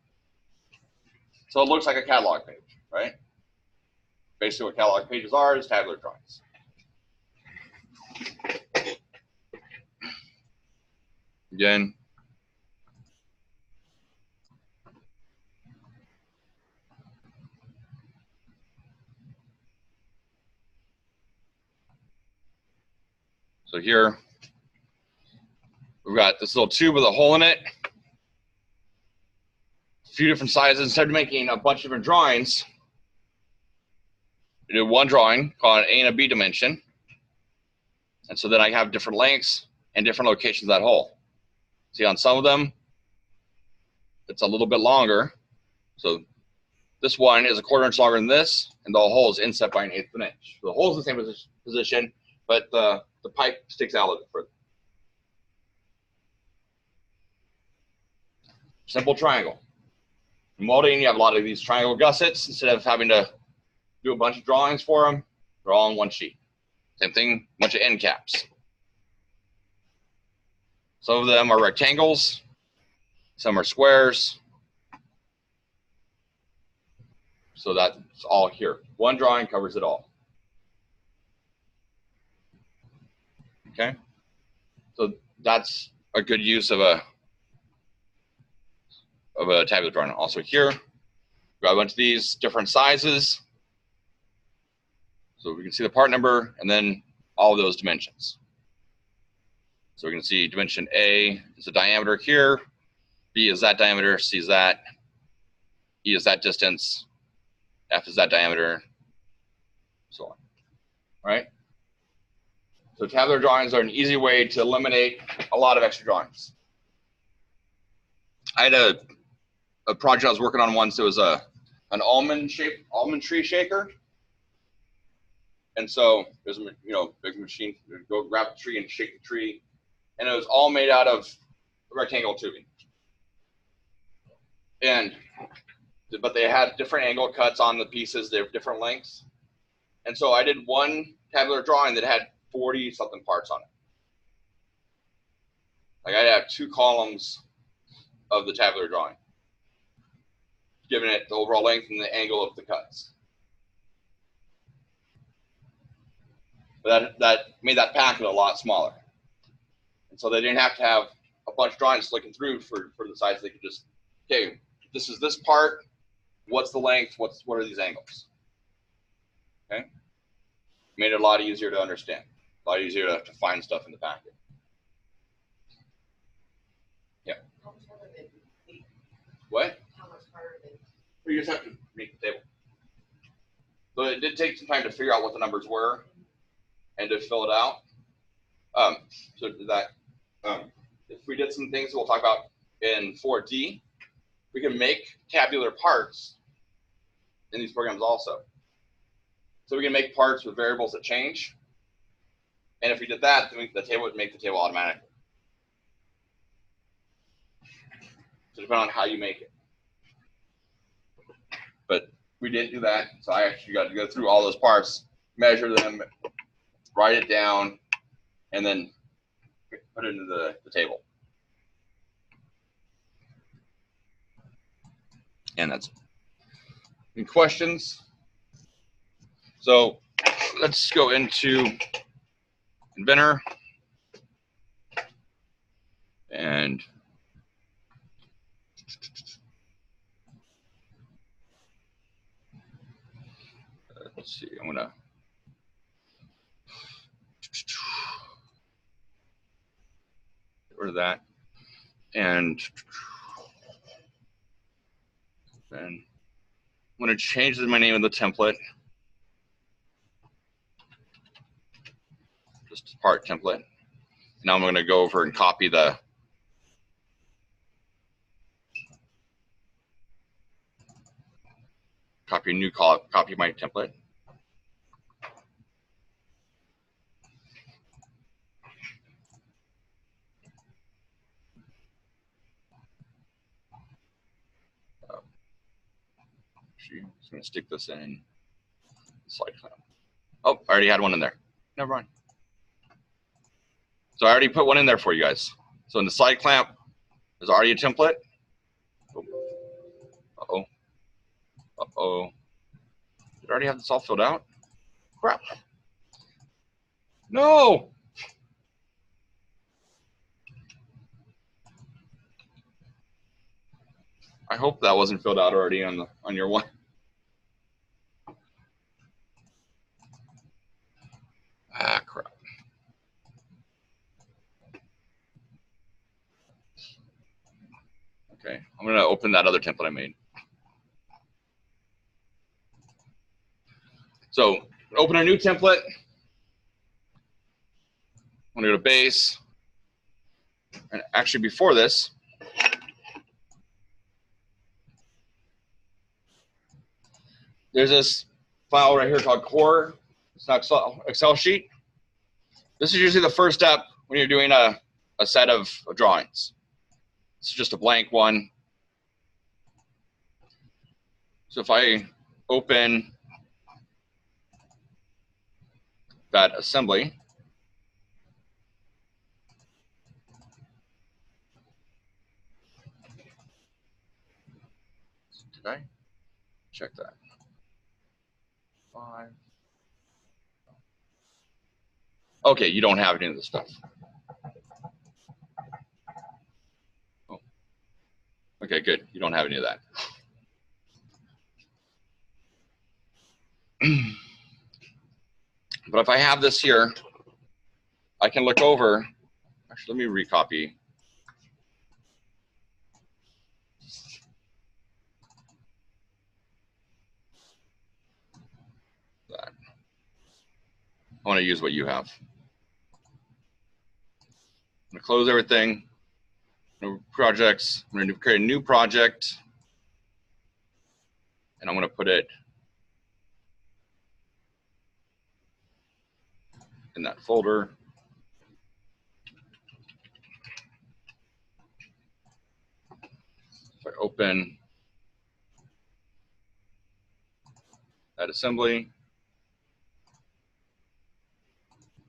So it looks like a catalog page, right? Basically what catalog pages are is tabular drawings. Again, so here we've got this little tube with a hole in it, a few different sizes. Instead of making a bunch of different drawings, we do one drawing called an A and a B dimension, and so then I have different lengths and different locations of that hole. See, on some of them, it's a little bit longer. So this one is a 1/4 inch longer than this, and the hole is inset by 1/8 of an inch. So the hole is the same position, but the pipe sticks out a little bit further. Simple triangle. In welding, you have a lot of these triangle gussets. Instead of having to do a bunch of drawings for them, they're all on one sheet. Same thing, a bunch of end caps. Some of them are rectangles, some are squares. So that's all here. One drawing covers it all. Okay, so that's a good use of a tabular drawing. Also here, grab a bunch of these different sizes. So we can see the part number and then all of those dimensions. So we can see dimension A is the diameter here, B is that diameter, C is that, E is that distance, F is that diameter, so on. All right? So tabular drawings are an easy way to eliminate a lot of extra drawings. I had a project I was working on once. It was an almond tree shaker. And so there's a big machine. You'd go grab the tree and shake the tree, and it was all made out of rectangle tubing. But they had different angle cuts on the pieces. They have different lengths, and so I did one tabular drawing that had 40-something parts on it. Like I have 2 columns of the tabular drawing, giving it the overall length and the angle of the cuts. But that made that packet a lot smaller. And so they didn't have to have a bunch of drawings looking through for the size. They could just, okay, this is this part, what's the length, what are these angles? Okay? Made it a lot easier to understand, a lot easier to find stuff in the packet. Yeah. What? You just have to make the table. So it did take some time to figure out what the numbers were and to fill it out. So that if we did some things we'll talk about in 4D, we can make tabular parts in these programs also. So we can make parts with variables that change. And if we did that, then the table would make the table automatically. So depending on how you make it. But we didn't do that, so I actually got to go through all those parts, measure them, write it down, and then put it into the table. And that's it. Any questions? So let's go into Inventor. And let's see, I'm gonna get rid of that. And then I'm gonna change my name of the template. Just part template. Now I'm gonna go over and copy copy my template. I'm just going to stick this in slide clamp. Oh, I already had one in there. Never mind. So I already put one in there for you guys. So in the slide clamp, there's already a template. Uh-oh. Uh-oh. Did I already have this all filled out? Crap. No! I hope that wasn't filled out already on your one. Ah, crap. Okay, I'm gonna open that other template I made. So open a new template. I'm gonna go to base, And actually before this, there's this file right here called core. It's an Excel sheet. This is usually the first step when you're doing a set of drawings. It's just a blank one. So if I open that assembly, did I check that? 5. Okay, you don't have any of this stuff. Oh. Okay, good. You don't have any of that. But if I have this here, I can look over. Actually, let me recopy. That. I want to use what you have. I'm going to close everything. Projects. I'm going to create a new project. And I'm going to put it in that folder. If I open that assembly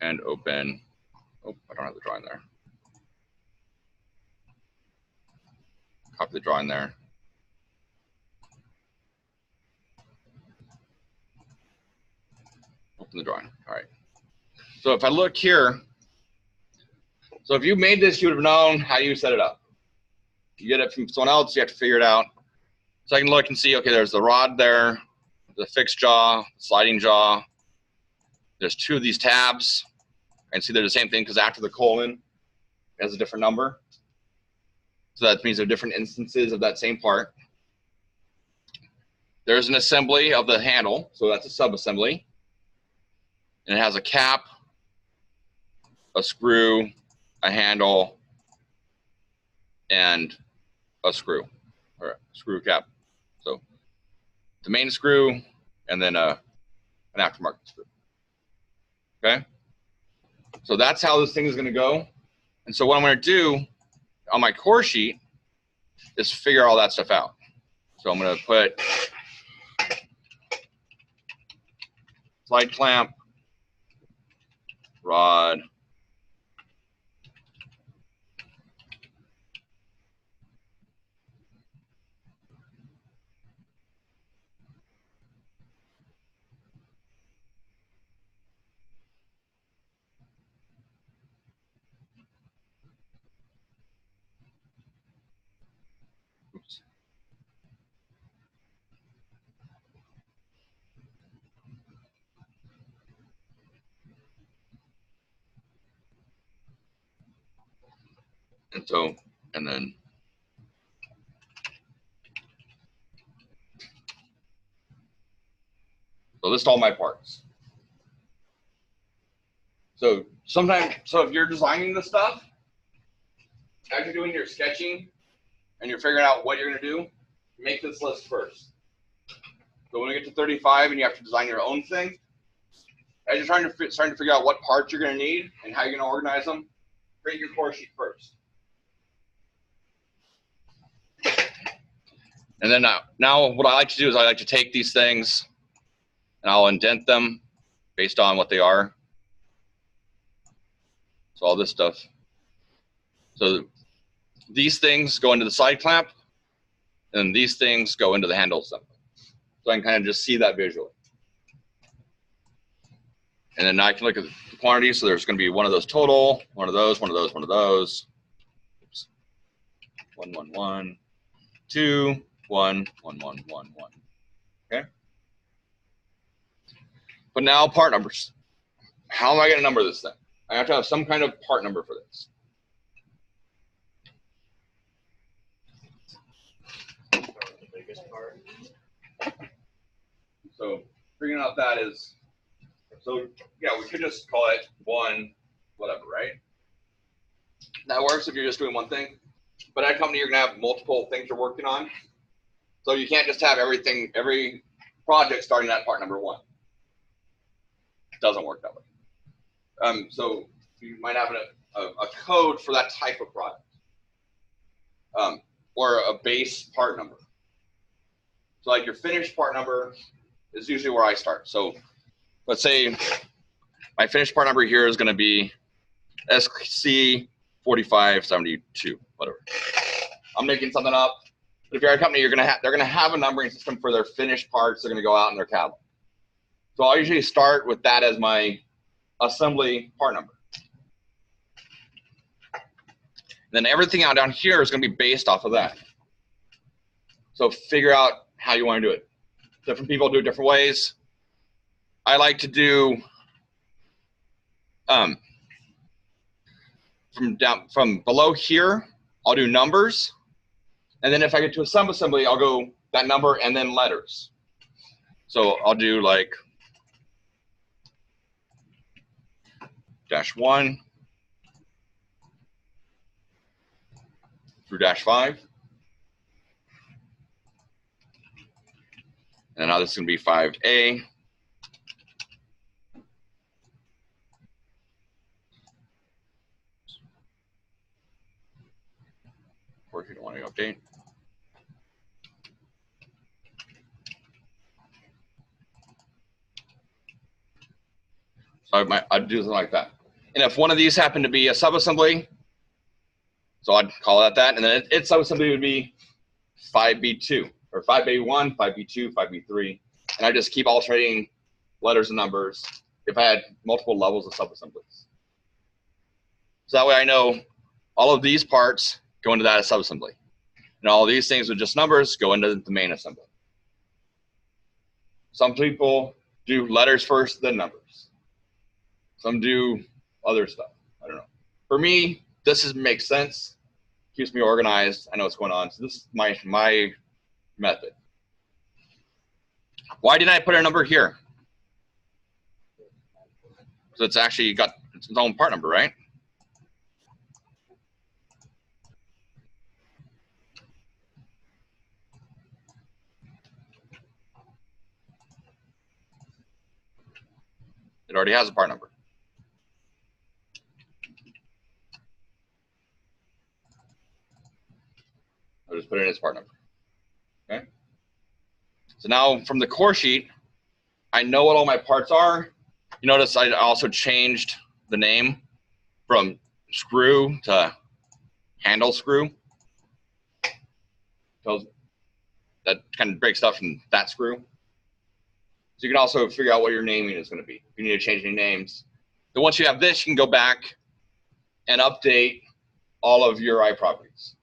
and open, oh, I don't have the drawing there. Copy the drawing there. Open the drawing. All right. So if I look here, so if you made this, you would have known how you set it up. You get it from someone else, you have to figure it out. So I can look and see, okay, there's the rod there, the fixed jaw, sliding jaw. There's 2 of these tabs. I can see they're the same thing because after the colon, it has a different number. So that means they're different instances of that same part. There's an assembly of the handle, so that's a sub-assembly. And it has a cap, a screw, a handle, and a screw, or a screw cap. So the main screw, and then an aftermarket screw. Okay? So that's how this thing is going to go. And so what I'm going to do on my core sheet is figure all that stuff out. So I'm going to put slide clamp, rod, oops. And so, and then so list all my parts. So sometimes, so if you're designing this stuff, as you're doing your sketching and you're figuring out what you're going to do, make this list first. So when we get to 35 and you have to design your own thing, as you're starting to figure out what parts you're going to need and how you're going to organize them, create your core sheet first. And then now what I like to do is I like to take these things and I'll indent them based on what they are. So all this stuff. So these things go into the side clamp and these things go into the handle assembly. So I can kind of just see that visually. And then I can look at the quantity. So there's going to be one of those total, one of those, one of those, one of those. Oops. 1, 1, 1, 2, 1, 1, 1, 1, 1. Okay. But now part numbers. How am I going to number this thing? I have to have some kind of part number for this. The biggest part. So figuring out that is, so yeah, we could just call it 1, whatever, right? That works if you're just doing one thing. But at a company, you're gonna have multiple things you're working on. So you can't just have every project starting at part number 1. It doesn't work that way. So you might have a code for that type of product, or a base part number. So like your finished part number is usually where I start. So let's say my finished part number here is going to be SC4572, whatever. I'm making something up. But if you're at a company, they're gonna have a numbering system for their finished parts. They're gonna go out in their catalog. So I'll usually start with that as my assembly part number. Then everything out down here is gonna be based off of that. So figure out how you want to do it. Different people do it different ways. I like to do from below here, I'll do numbers. And then if I get to a sub-assembly, I'll go that number and then letters. So I'll do like -1 through -5. And now this is going to be 5A. Of course, you don't want to update. So I'd do something like that. And if one of these happened to be a sub-assembly, so I'd call that that, and then its sub-assembly would be 5B2, or 5B1, 5B2, 5B3, and I just keep alternating letters and numbers if I had multiple levels of sub-assemblies. So that way I know all of these parts go into that sub-assembly, and all these things with just numbers go into the main assembly. Some people do letters first, then numbers. Some do other stuff. I don't know. For me, this makes sense. Keeps me organized. I know what's going on. So this is my method. Why didn't I put a number here? So it's actually got its own part number, right? It already has a part number. I'll just put it in its part number. Okay. So now from the core sheet, I know what all my parts are. You notice I also changed the name from screw to handle screw. So that kind of breaks stuff from that screw. So you can also figure out what your naming is going to be. If you need to change any names. Then once you have this, you can go back and update all of your eye properties.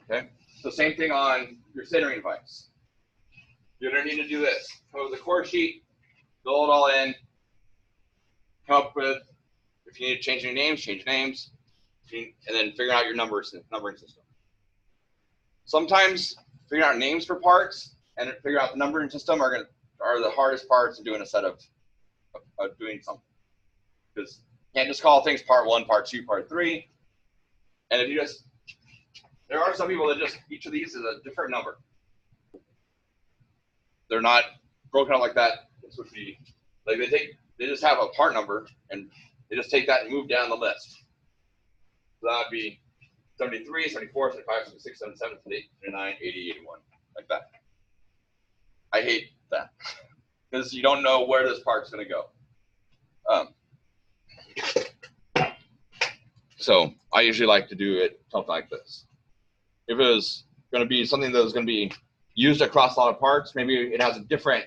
Okay. So same thing on your centering device. You're going to need to do this. Go to the core sheet, fill it all in, come up with, if you need to change any names, change names, and then figure out your numbering system. Sometimes figuring out names for parts and figure out the numbering system are the hardest parts of doing a set of doing something. Because you can't just call things part 1, part 2, part 3. And if you just, there are some people that just, each of these is a different number. They're not broken out like that. This would be, like they just have a part number and they just take that and move down the list. So that would be 73, 74, 75, 76, 77, 78, 79, 80, 81, like that. I hate that because you don't know where this part's going to go. So I usually like to do it something like this. If it was going to be something that was going to be used across a lot of parts, maybe it has a different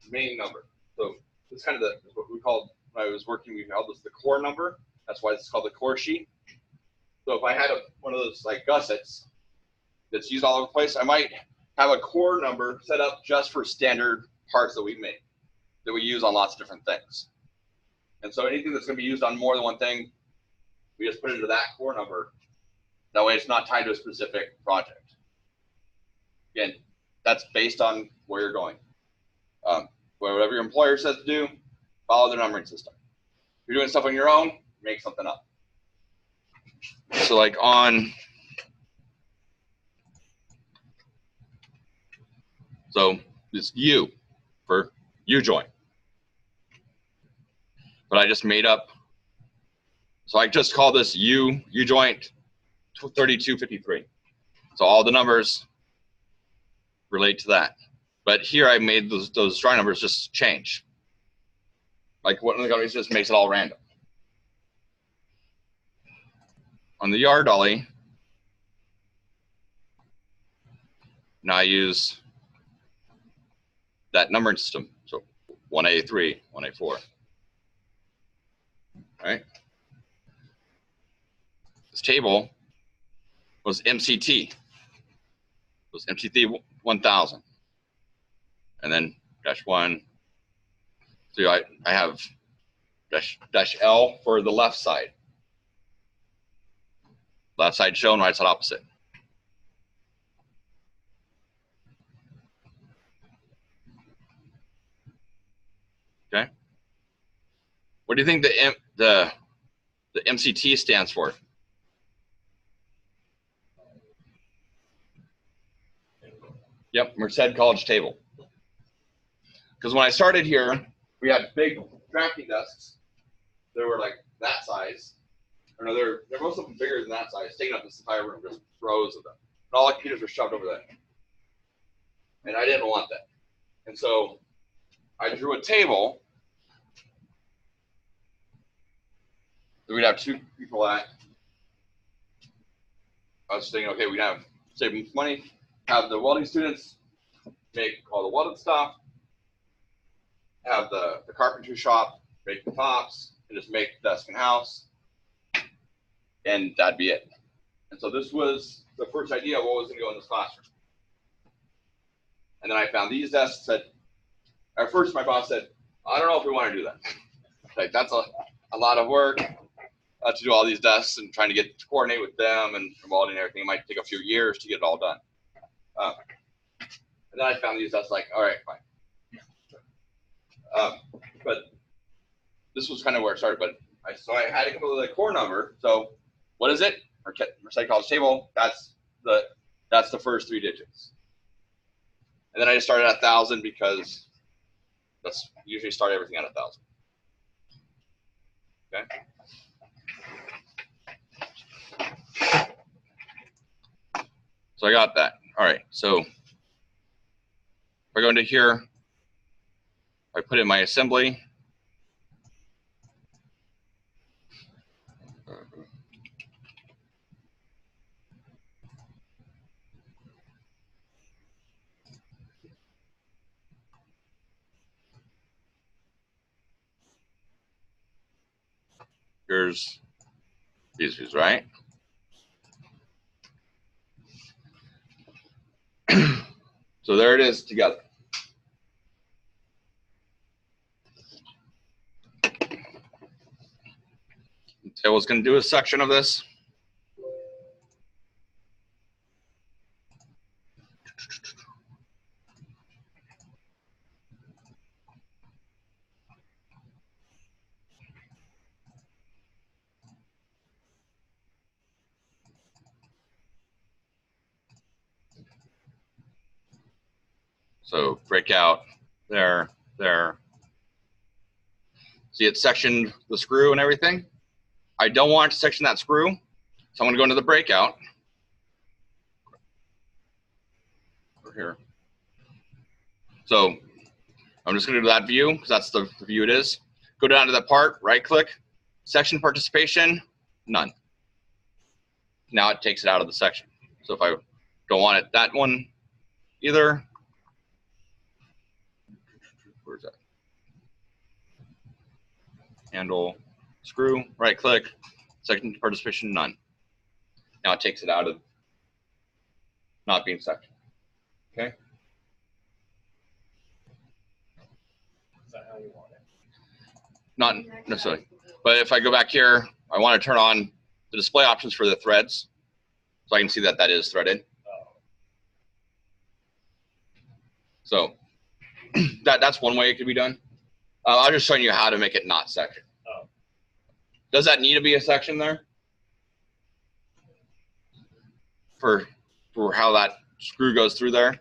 main number. So this is kind of what we called, when I was working, we called this the core number. That's why it's called the core sheet. So if I had one of those like gussets that's used all over the place, I might have a core number set up just for standard parts that we make, that we use on lots of different things. And so anything that's going to be used on more than one thing, we just put it into that core number. That way it's not tied to a specific project. Again, that's based on where you're going. Whatever your employer says to do, follow the numbering system. If you're doing stuff on your own, make something up. So like on, so this U for U-joint. But I just made up, so I just call this U-joint 3253. So all the numbers relate to that. But here I made those drawing numbers just change. Like one of the companies just makes it all random. On the yard dolly, now I use that numbering system. So 1A3, 1A4. Right? This table was MCT. It was MCT 1000. And then -1. So I have dash L for the left side. Left side shown, right side opposite. Okay. What do you think the MCT stands for? Yep, Merced College Table. Because when I started here, we had big drafting desks. They were like that size. Or no, they're most of them bigger than that size, taking up this entire room, just rows of them. And all the computers were shoved over there. And I didn't want that. And so I drew a table that we'd have 2 people at. I was thinking, okay, we'd have save money, have the welding students make all the welded stuff, have the carpentry shop make the tops, and just make desk and house, and that'd be it. And so this was the first idea of what was going to go in this classroom. And then I found these desks that, at first my boss said, I don't know if we want to do that. Like, that's a lot of work to do all these desks and trying to get to coordinate with them and welding and everything. It might take a few years to get it all done. And then I found these desks, like, all right, fine. But this was kind of where it started. But so I had to come up with a core number. So what is it? Merced College Table. That's the first 3 digits. And then I just started at 1,000 because that's usually start everything at 1,000. Okay. So I got that. All right. So if I go into here, I put in my assembly. Here's these views, right? So there it is together. I was going to do a section of this. So break out there. See, it's sectioned the screw and everything. I don't want to section that screw, so I'm going to go into the breakout. Over here. So I'm just going to do that view because that's the view it is. Go down to that part, right click, section participation, none. Now it takes it out of the section. So if I don't want it, that one either. Where's that? Handle, screw, right click, section participation, none. Now it takes it out of not being sectioned. Okay. Is that how you want it? Not necessarily. But if I go back here, I want to turn on the display options for the threads. So I can see that that is threaded. Oh. So that's one way it could be done. I'm just showing you how to make it not sectioned. Oh. Does that need to be a section there? For how that screw goes through there?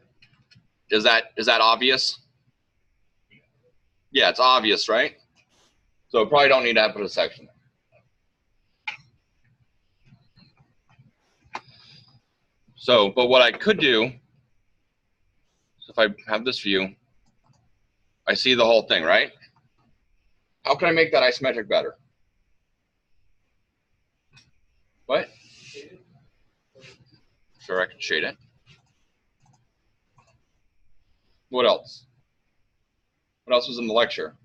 Is that obvious? Yeah, it's obvious, right? So probably don't need to put a section there. So, but what I could do, so if I have this view, I see the whole thing, right? How can I make that isometric better? What? Sure, I can shade it. What else? What else was in the lecture?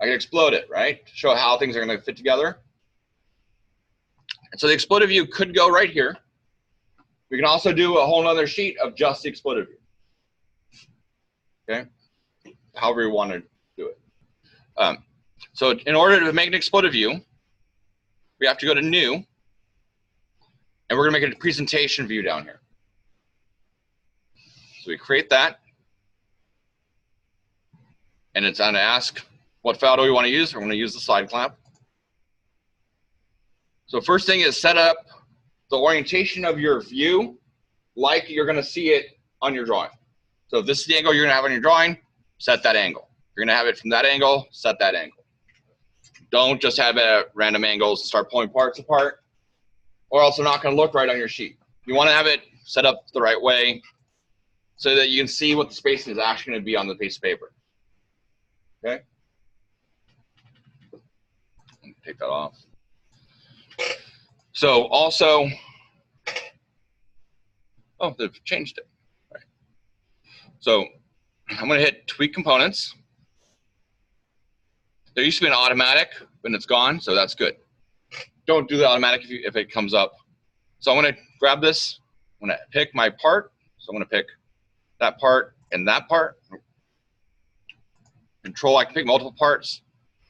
I can explode it, right? To show how things are going to fit together. And so the exploded view could go right here. We can also do a whole other sheet of just the exploded view. Okay? However you want to do it. So in order to make an exploded view, we have to go to New, and we're going to make a presentation view down here. So we create that, and it's going to ask what file do we want to use. We're going to use the slide clamp. So first thing is set up the orientation of your view like you're going to see it on your drawing. So if this is the angle you're going to have on your drawing, set that angle. If you're going to have it from that angle, set that angle. Don't just have it at random angles and start pulling parts apart, or else they're not going to look right on your sheet. You want to have it set up the right way so that you can see what the spacing is actually going to be on the piece of paper. Okay? Take that off. So also, oh, they've changed it. Right. So I'm going to hit Tweak Components. There used to be an automatic, but it's gone, so that's good. Don't do the automatic if it comes up. So I'm going to grab this. I'm going to pick my part. So I'm going to pick that part and that part. Control, I can pick multiple parts.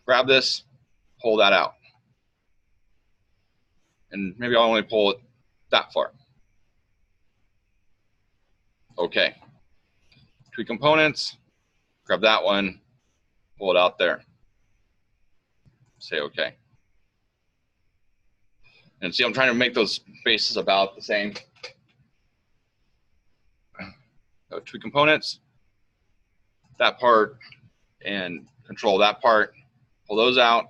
Grab this, pull that out. And maybe I'll only pull it that far. Okay. Tweak Components. Grab that one, pull it out there. Say okay. And see, I'm trying to make those bases about the same. So Tweak Components, that part, and control that part. Pull those out.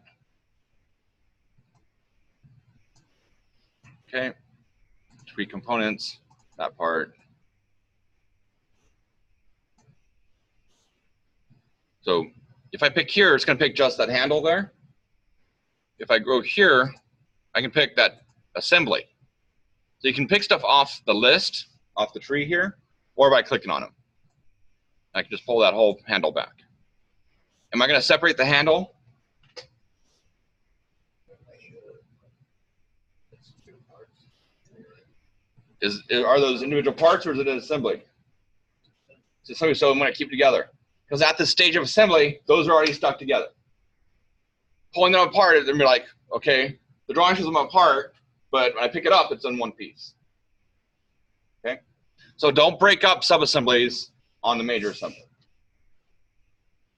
Okay. Tweak Components, that part. So if I pick here, it's going to pick just that handle there. If I go here, I can pick that assembly. So you can pick stuff off the list, off the tree here, or by clicking on them. I can just pull that whole handle back. Am I going to separate the handle? Are those individual parts, or is it an assembly? It's assembly, so I'm going to keep together. Because at this stage of assembly, those are already stuck together. Pulling them apart, they're going to be like, okay, the drawing shows them apart, but when I pick it up, it's in one piece. Okay? So don't break up sub-assemblies on the major assembly.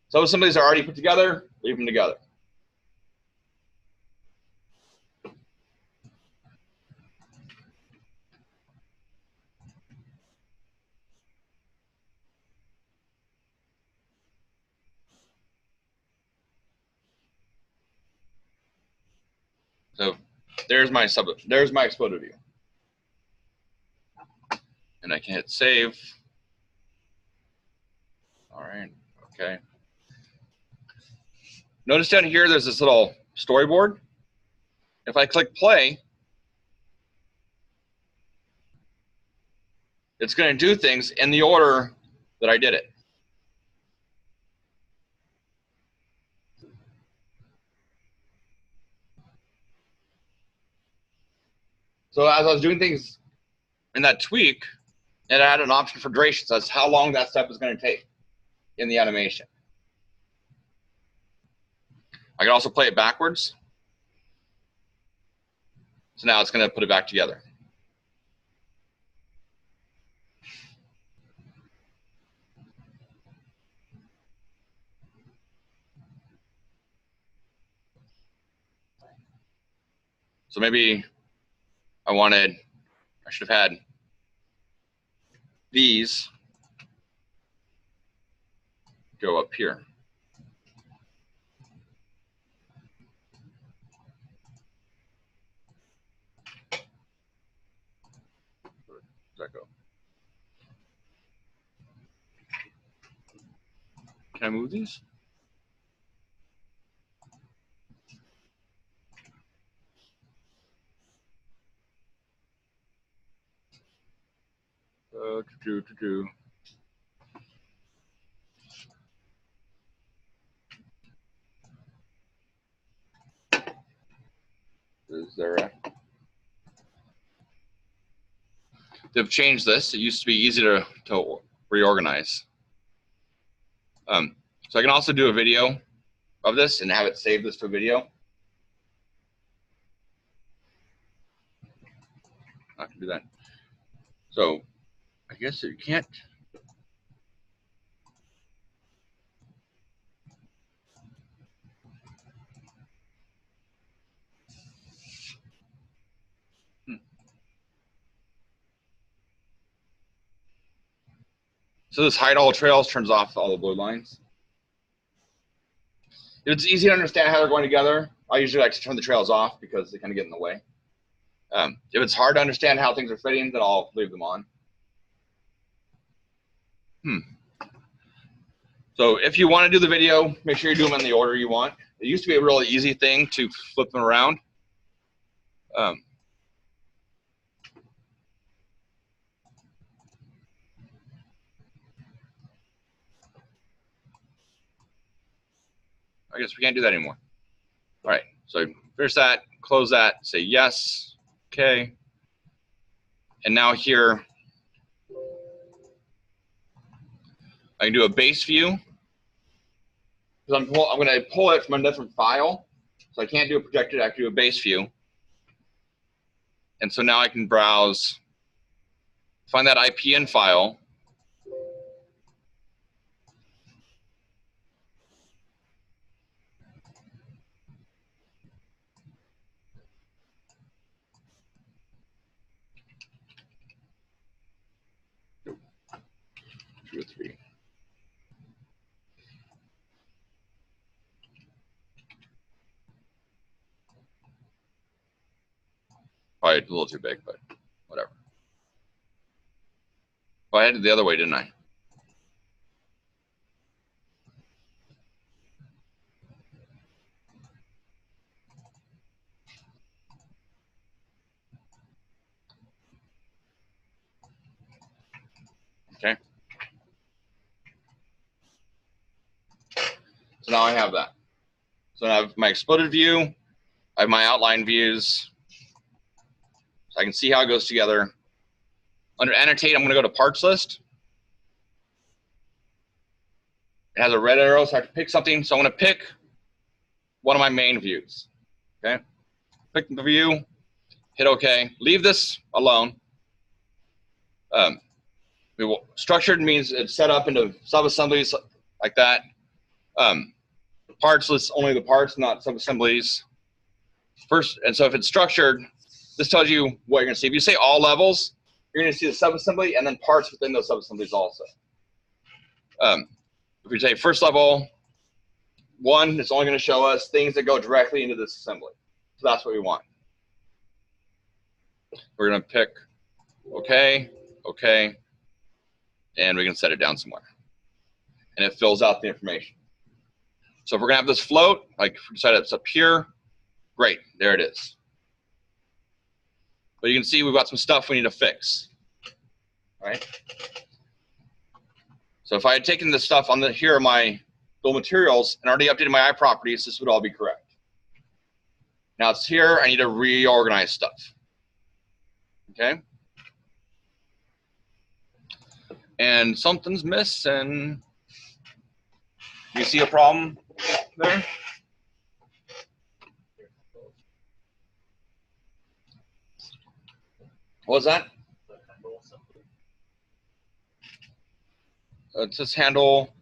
Sub-assemblies are already put together, leave them together. So there's my exploded view. And I can hit save. All right, okay. Notice down here there's this little storyboard. If I click play, it's going to do things in the order that I did it. So as I was doing things in that tweak, it added an option for duration. So that's how long that step is going to take in the animation. I can also play it backwards. So now it's going to put it back together. So maybe I should have had these go up here. Where does that go? Can I move these? Is there a... They've changed this. It used to be easy to reorganize. So I can also do a video of this and have it save this to a video. I can do that. So I guess you can't. So this hide all trails turns off all the blue lines. If it's easy to understand how they're going together, I usually like to turn the trails off because they kind of get in the way. If it's hard to understand how things are fitting, then I'll leave them on. So if you want to do the video, make sure you do them in the order you want. It used to be a really easy thing to flip them around. I guess we can't do that anymore. All right, so finish that, close that, say yes, okay. And now here, I can do a base view. Because I'm going to pull it from a different file. So I can't do a projected, I have to do a base view. And so now I can browse, find that IPN file. Nope. 2 or 3. Probably a little too big, but whatever. Well, I had it the other way, didn't I? Okay. So now I have that. So I have my exploded view, I have my outline views. So I can see how it goes together. Under annotate, I'm going to go to parts list. It has a red arrow, so I have to pick something. So I'm going to pick one of my main views. Okay. Pick the view, hit OK. Leave this alone. Structured means it's set up into sub-assemblies like that. Parts list only the parts, not sub-assemblies. First, and so if it's structured, this tells you what you're going to see. If you say all levels, you're going to see the sub-assembly and then parts within those sub-assemblies also. If we say first level 1, it's only going to show us things that go directly into this assembly. So that's what we want. We're going to pick OK, OK, and we can set it down somewhere. And it fills out the information. So if we're going to have this float, like if we decide it's up here, great, there it is. But you can see we've got some stuff we need to fix. All right. So if I had taken this stuff on the, here are my bill of materials and already updated my iProperties, this would all be correct. Now it's here, I need to reorganize stuff. Okay. And something's missing. You see a problem there? What was that? It says handle,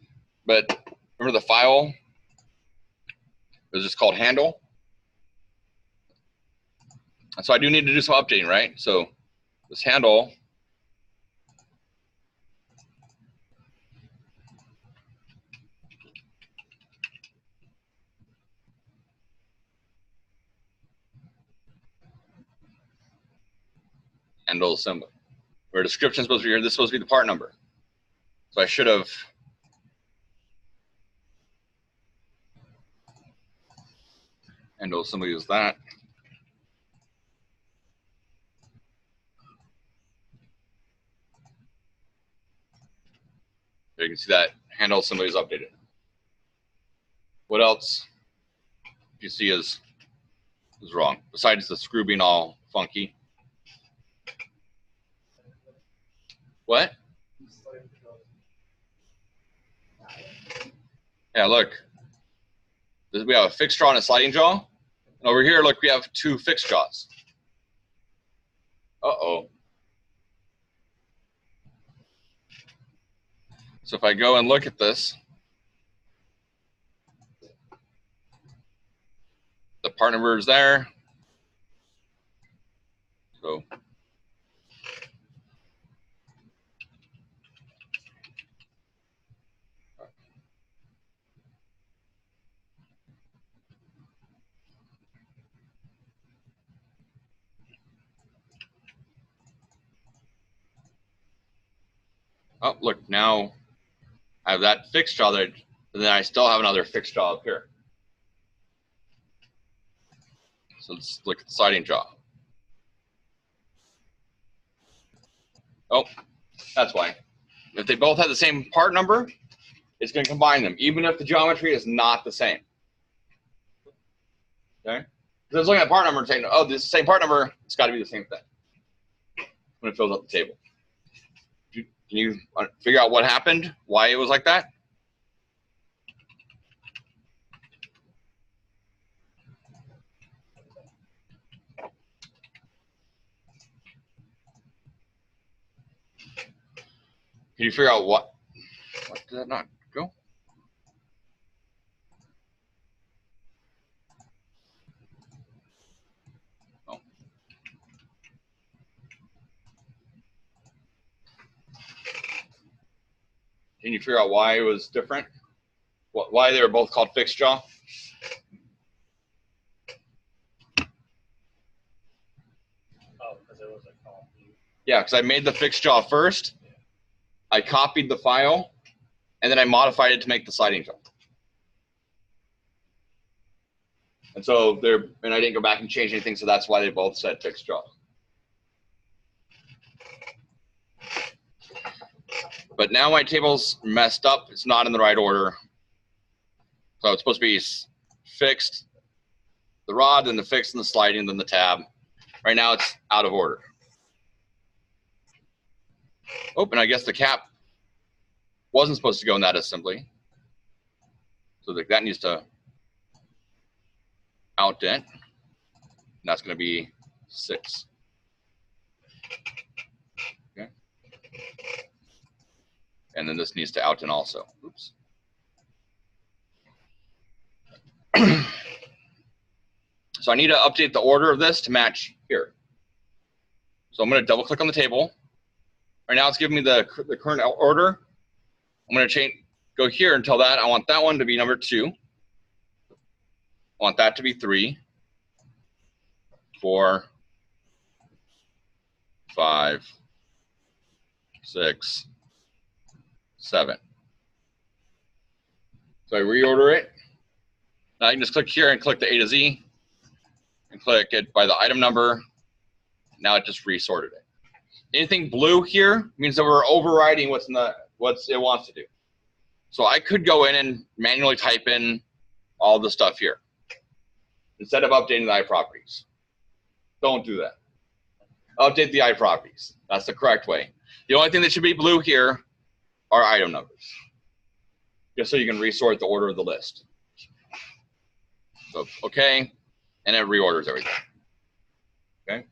but remember the file? It was just called handle. So I do need to do some updating, right? So this handle, handle assembly. Where description is supposed to be here, this is supposed to be the part number. So I should have handle assembly is that. There you can see that handle assembly is updated. What else you see is wrong, besides the screw being all funky? What? Yeah, look. We have a fixed jaw and a sliding jaw. And over here, look, we have two fixed jaws. Uh-oh. So if I go and look at this, the part number is there. So oh, look, now I have that fixed jaw there, and then I still have another fixed jaw up here. So let's look at the sliding jaw. Oh, that's why. If they both have the same part number, it's going to combine them, even if the geometry is not the same. Okay? So I was looking at part number and saying, oh, this is the same part number, it's got to be the same thing when it fills up the table. Can you figure out what happened, why it was like that? Can you figure out what did that not go? Oh. Can you figure out why it was different? Why they were both called fixed jaw? Oh, because it was a copy. Yeah, because I made the fixed jaw first. I copied the file, and then I modified it to make the sliding jaw. And so and I didn't go back and change anything, so that's why they both said fixed jaw. But now my table's messed up. It's not in the right order. So it's supposed to be fixed, the rod, then the fixed, and the sliding, then the tab. Right now it's out of order. Oh, and I guess the cap wasn't supposed to go in that assembly. So that needs to outdent. And that's going to be 6. Okay. And then this needs to outdent also. Oops. So I need to update the order of this to match here. So I'm going to double click on the table. Right now it's giving me the current order. I'm going to go here and tell that I want that one to be number 2. I want that to be 3, 4, 5, 6, 7. So I reorder it. Now I can just click here and click the A to Z and click it by the item number. Now it just resorted it. Anything blue here means that we're overriding what it wants to do. So I could go in and manually type in all the stuff here instead of updating the iProperties. Don't do that. Update the iProperties. That's the correct way. The only thing that should be blue here are item numbers, just so you can resort the order of the list. So okay, and it reorders everything. Okay.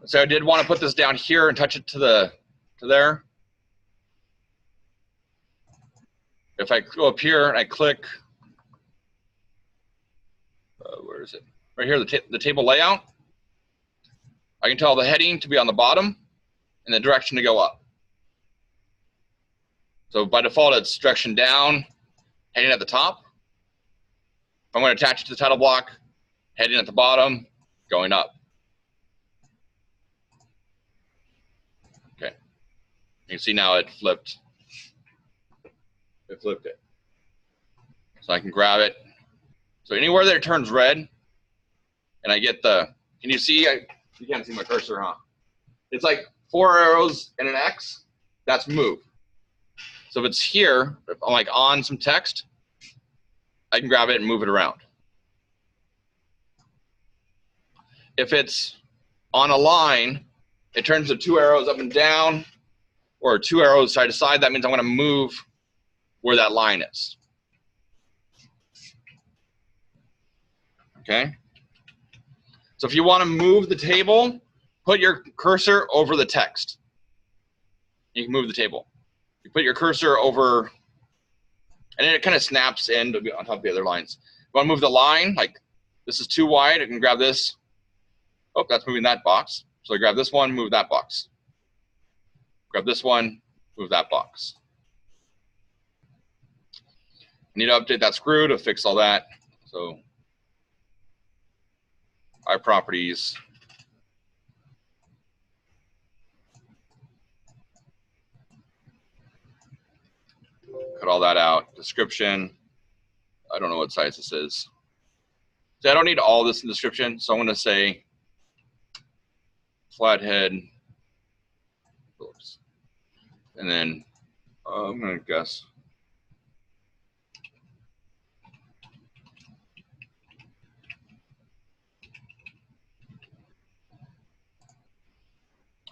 So I did want to put this down here and touch it to there. If I go up here and I click, where is it? right here, the table layout, I can tell the heading to be on the bottom and the direction to go up. So by default, it's direction down, heading at the top. If I'm going to attach it to the title block, heading at the bottom, going up. Okay. You can see now it flipped. It flipped it. So I can grab it. So anywhere that it turns red, and I get the, can you see? You can't see my cursor, huh? It's like 4 arrows and an X. That's move. So if it's here, if I'm like on some text, I can grab it and move it around. If it's on a line, it turns to 2 arrows up and down, or 2 arrows side to side. That means I'm going to move where that line is. Okay? So if you want to move the table, put your cursor over the text. You can move the table. You put your cursor over, and then it kind of snaps in to be on top of the other lines. If you want to move the line, like this is too wide, I can grab this. Oh, that's moving that box. So I grab this one, move that box. Grab this one, move that box. I need to update that screw to fix all that. So our properties. Cut all that out. Description. I don't know what size this is. So I don't need all this in the description. So I'm going to say flathead. Oops. And then I'm going to guess.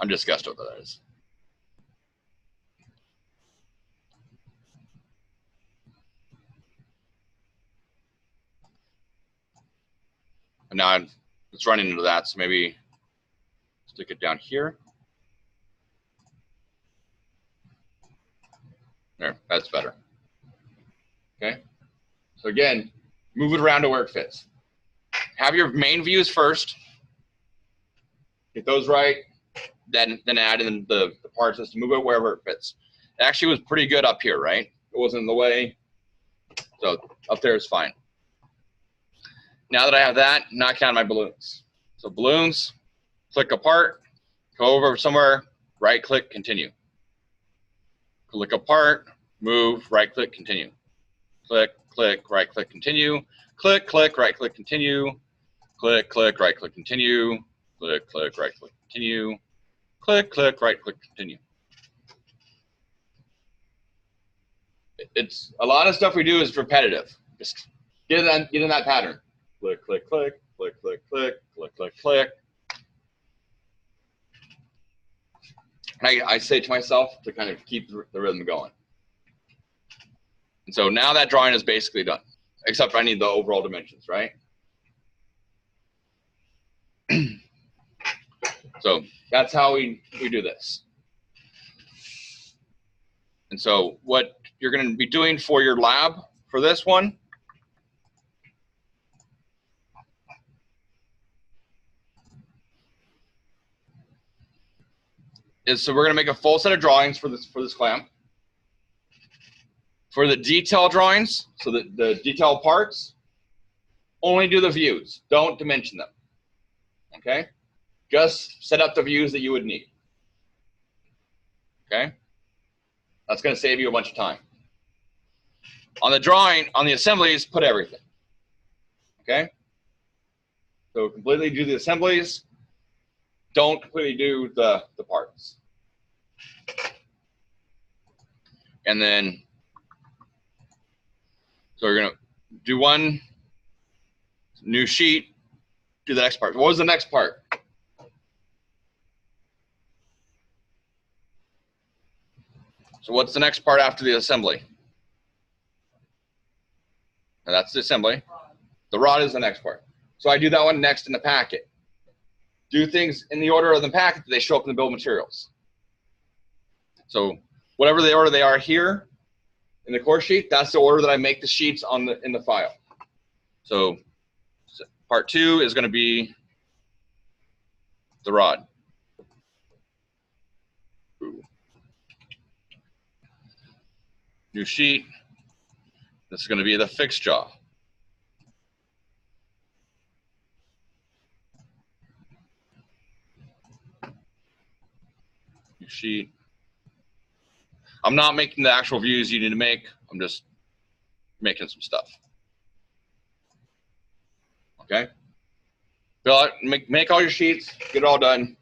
I'm just guessing what that is. And now it's running into that, so maybe stick it down here. There, that's better. Okay. So again, move it around to where it fits. Have your main views first. Get those right. Then add in the parts just to move it wherever it fits. It actually was pretty good up here, right? It wasn't in the way. So up there is fine. Now that I have that, knock down my balloons. So balloons, click apart, go over somewhere, right click, continue. Click apart, move, right click, continue. Click, click, right click, continue. Click, click, right click, continue. Click, click, right click, continue. Click, click, right click, continue. Click, click, right click, continue. It's a lot of stuff we do is repetitive. Just get in that pattern. Click, click, click, click, click, click, click, click, click. I say to myself to kind of keep the rhythm going. And so now that drawing is basically done, except I need the overall dimensions, right? So that's how we do this. And so what you're going to be doing for your lab for this one is, so we're going to make a full set of drawings for this clamp. For the detail drawings, so the detail parts, only do the views. Don't dimension them. Okay? Just set up the views that you would need. Okay? That's going to save you a bunch of time. On the drawing, on the assemblies, put everything. Okay? So completely do the assemblies. Don't completely do the parts. And then, so we're going to do one new sheet, do the next part. What was the next part? So what's the next part after the assembly? And that's the assembly. The rod is the next part. So I do that one next in the packet. Do things in the order of the packet that they show up in the bill of materials. So whatever the order they are here in the course sheet, that's the order that I make the sheets in the file. So Part 2 is going to be the rod. Ooh. New sheet. This is going to be the fixed jaw. New sheet. I'm not making the actual views you need to make. I'm just making some stuff. Okay? Fill out, make all your sheets, get it all done.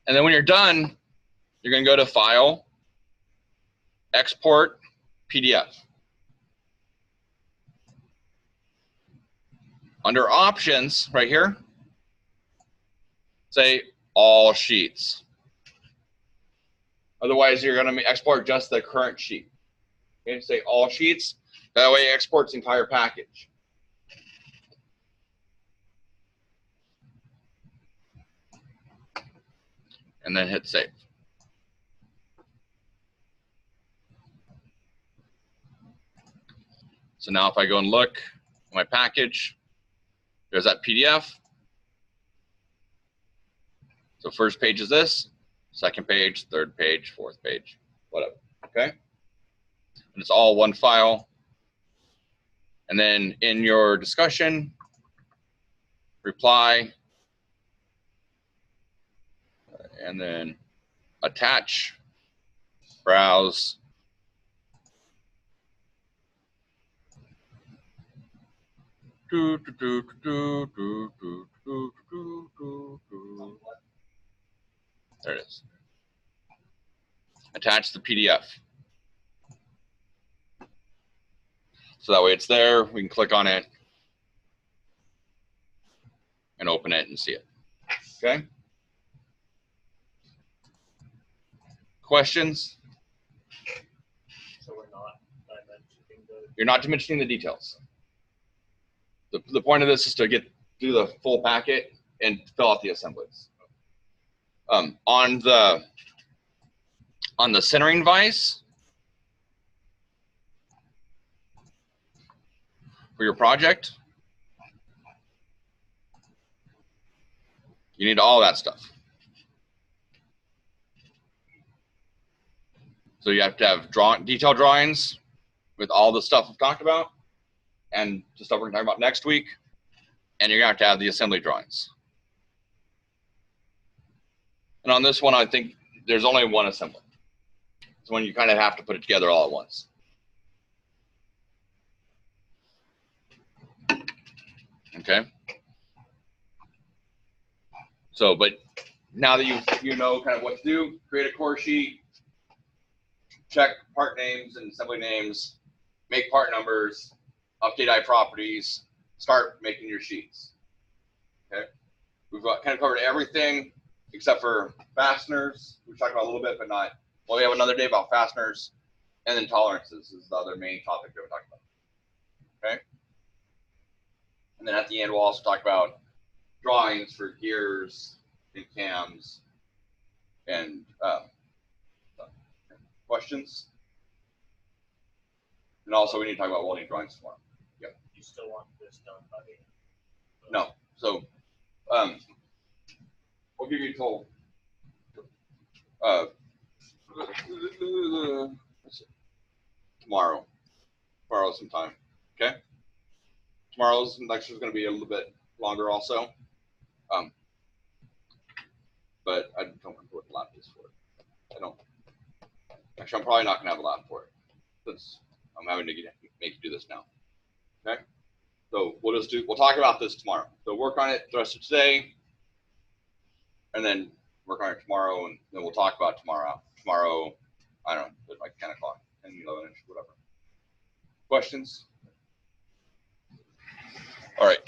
And then when you're done, you're going to go to File, Export, PDF. Under Options, right here, say All Sheets. Otherwise, you're going to export just the current sheet. Okay, say All Sheets. That way it exports the entire package. And then hit Save. So now if I go and look at my package, there's that PDF. So first page is this, second page, third page, fourth page, whatever, okay? And it's all one file. And then in your discussion, reply, and then attach, browse, there it is. Attach the PDF. So that way it's there, we can click on it and open it and see it. Okay? Questions? So we're not dimensioning the. You're not dimensioning the details. The point of this is to do the full packet and fill out the assemblies. On the centering vise for your project, you need all that stuff. So you have to have detailed drawings with all the stuff we've talked about and the stuff we're going to talk about next week. And you're going to have the assembly drawings. And on this one, I think there's only one assembly. It's when you kind of have to put it together all at once. Okay. So, but now that you know kind of what to do, create a core sheet, check part names and assembly names, make part numbers, update iProperties, start making your sheets. Okay. We've kind of covered everything except for fasteners. We've talked about a little bit, but not. Well, we have another day about fasteners, and then tolerances is the other main topic that we're talking about. Okay. And then at the end, we'll also talk about drawings for gears and cams and questions. And also, we need to talk about welding drawings tomorrow. Yep. You still want this done by the end? No. So, we'll give you till tomorrow. Tomorrow sometime. Okay. Tomorrow's lecture is going to be a little bit longer also. But I don't remember what the lab is for. I don't. Actually, I'm probably not going to have a lab for it. Because I'm having to make you do this now. Okay. So we'll talk about this tomorrow. So work on it the rest of today, and then work on it tomorrow, and then we'll talk about tomorrow. Tomorrow, I don't know, like 10 o'clock, 10, 11, whatever. Questions? All right.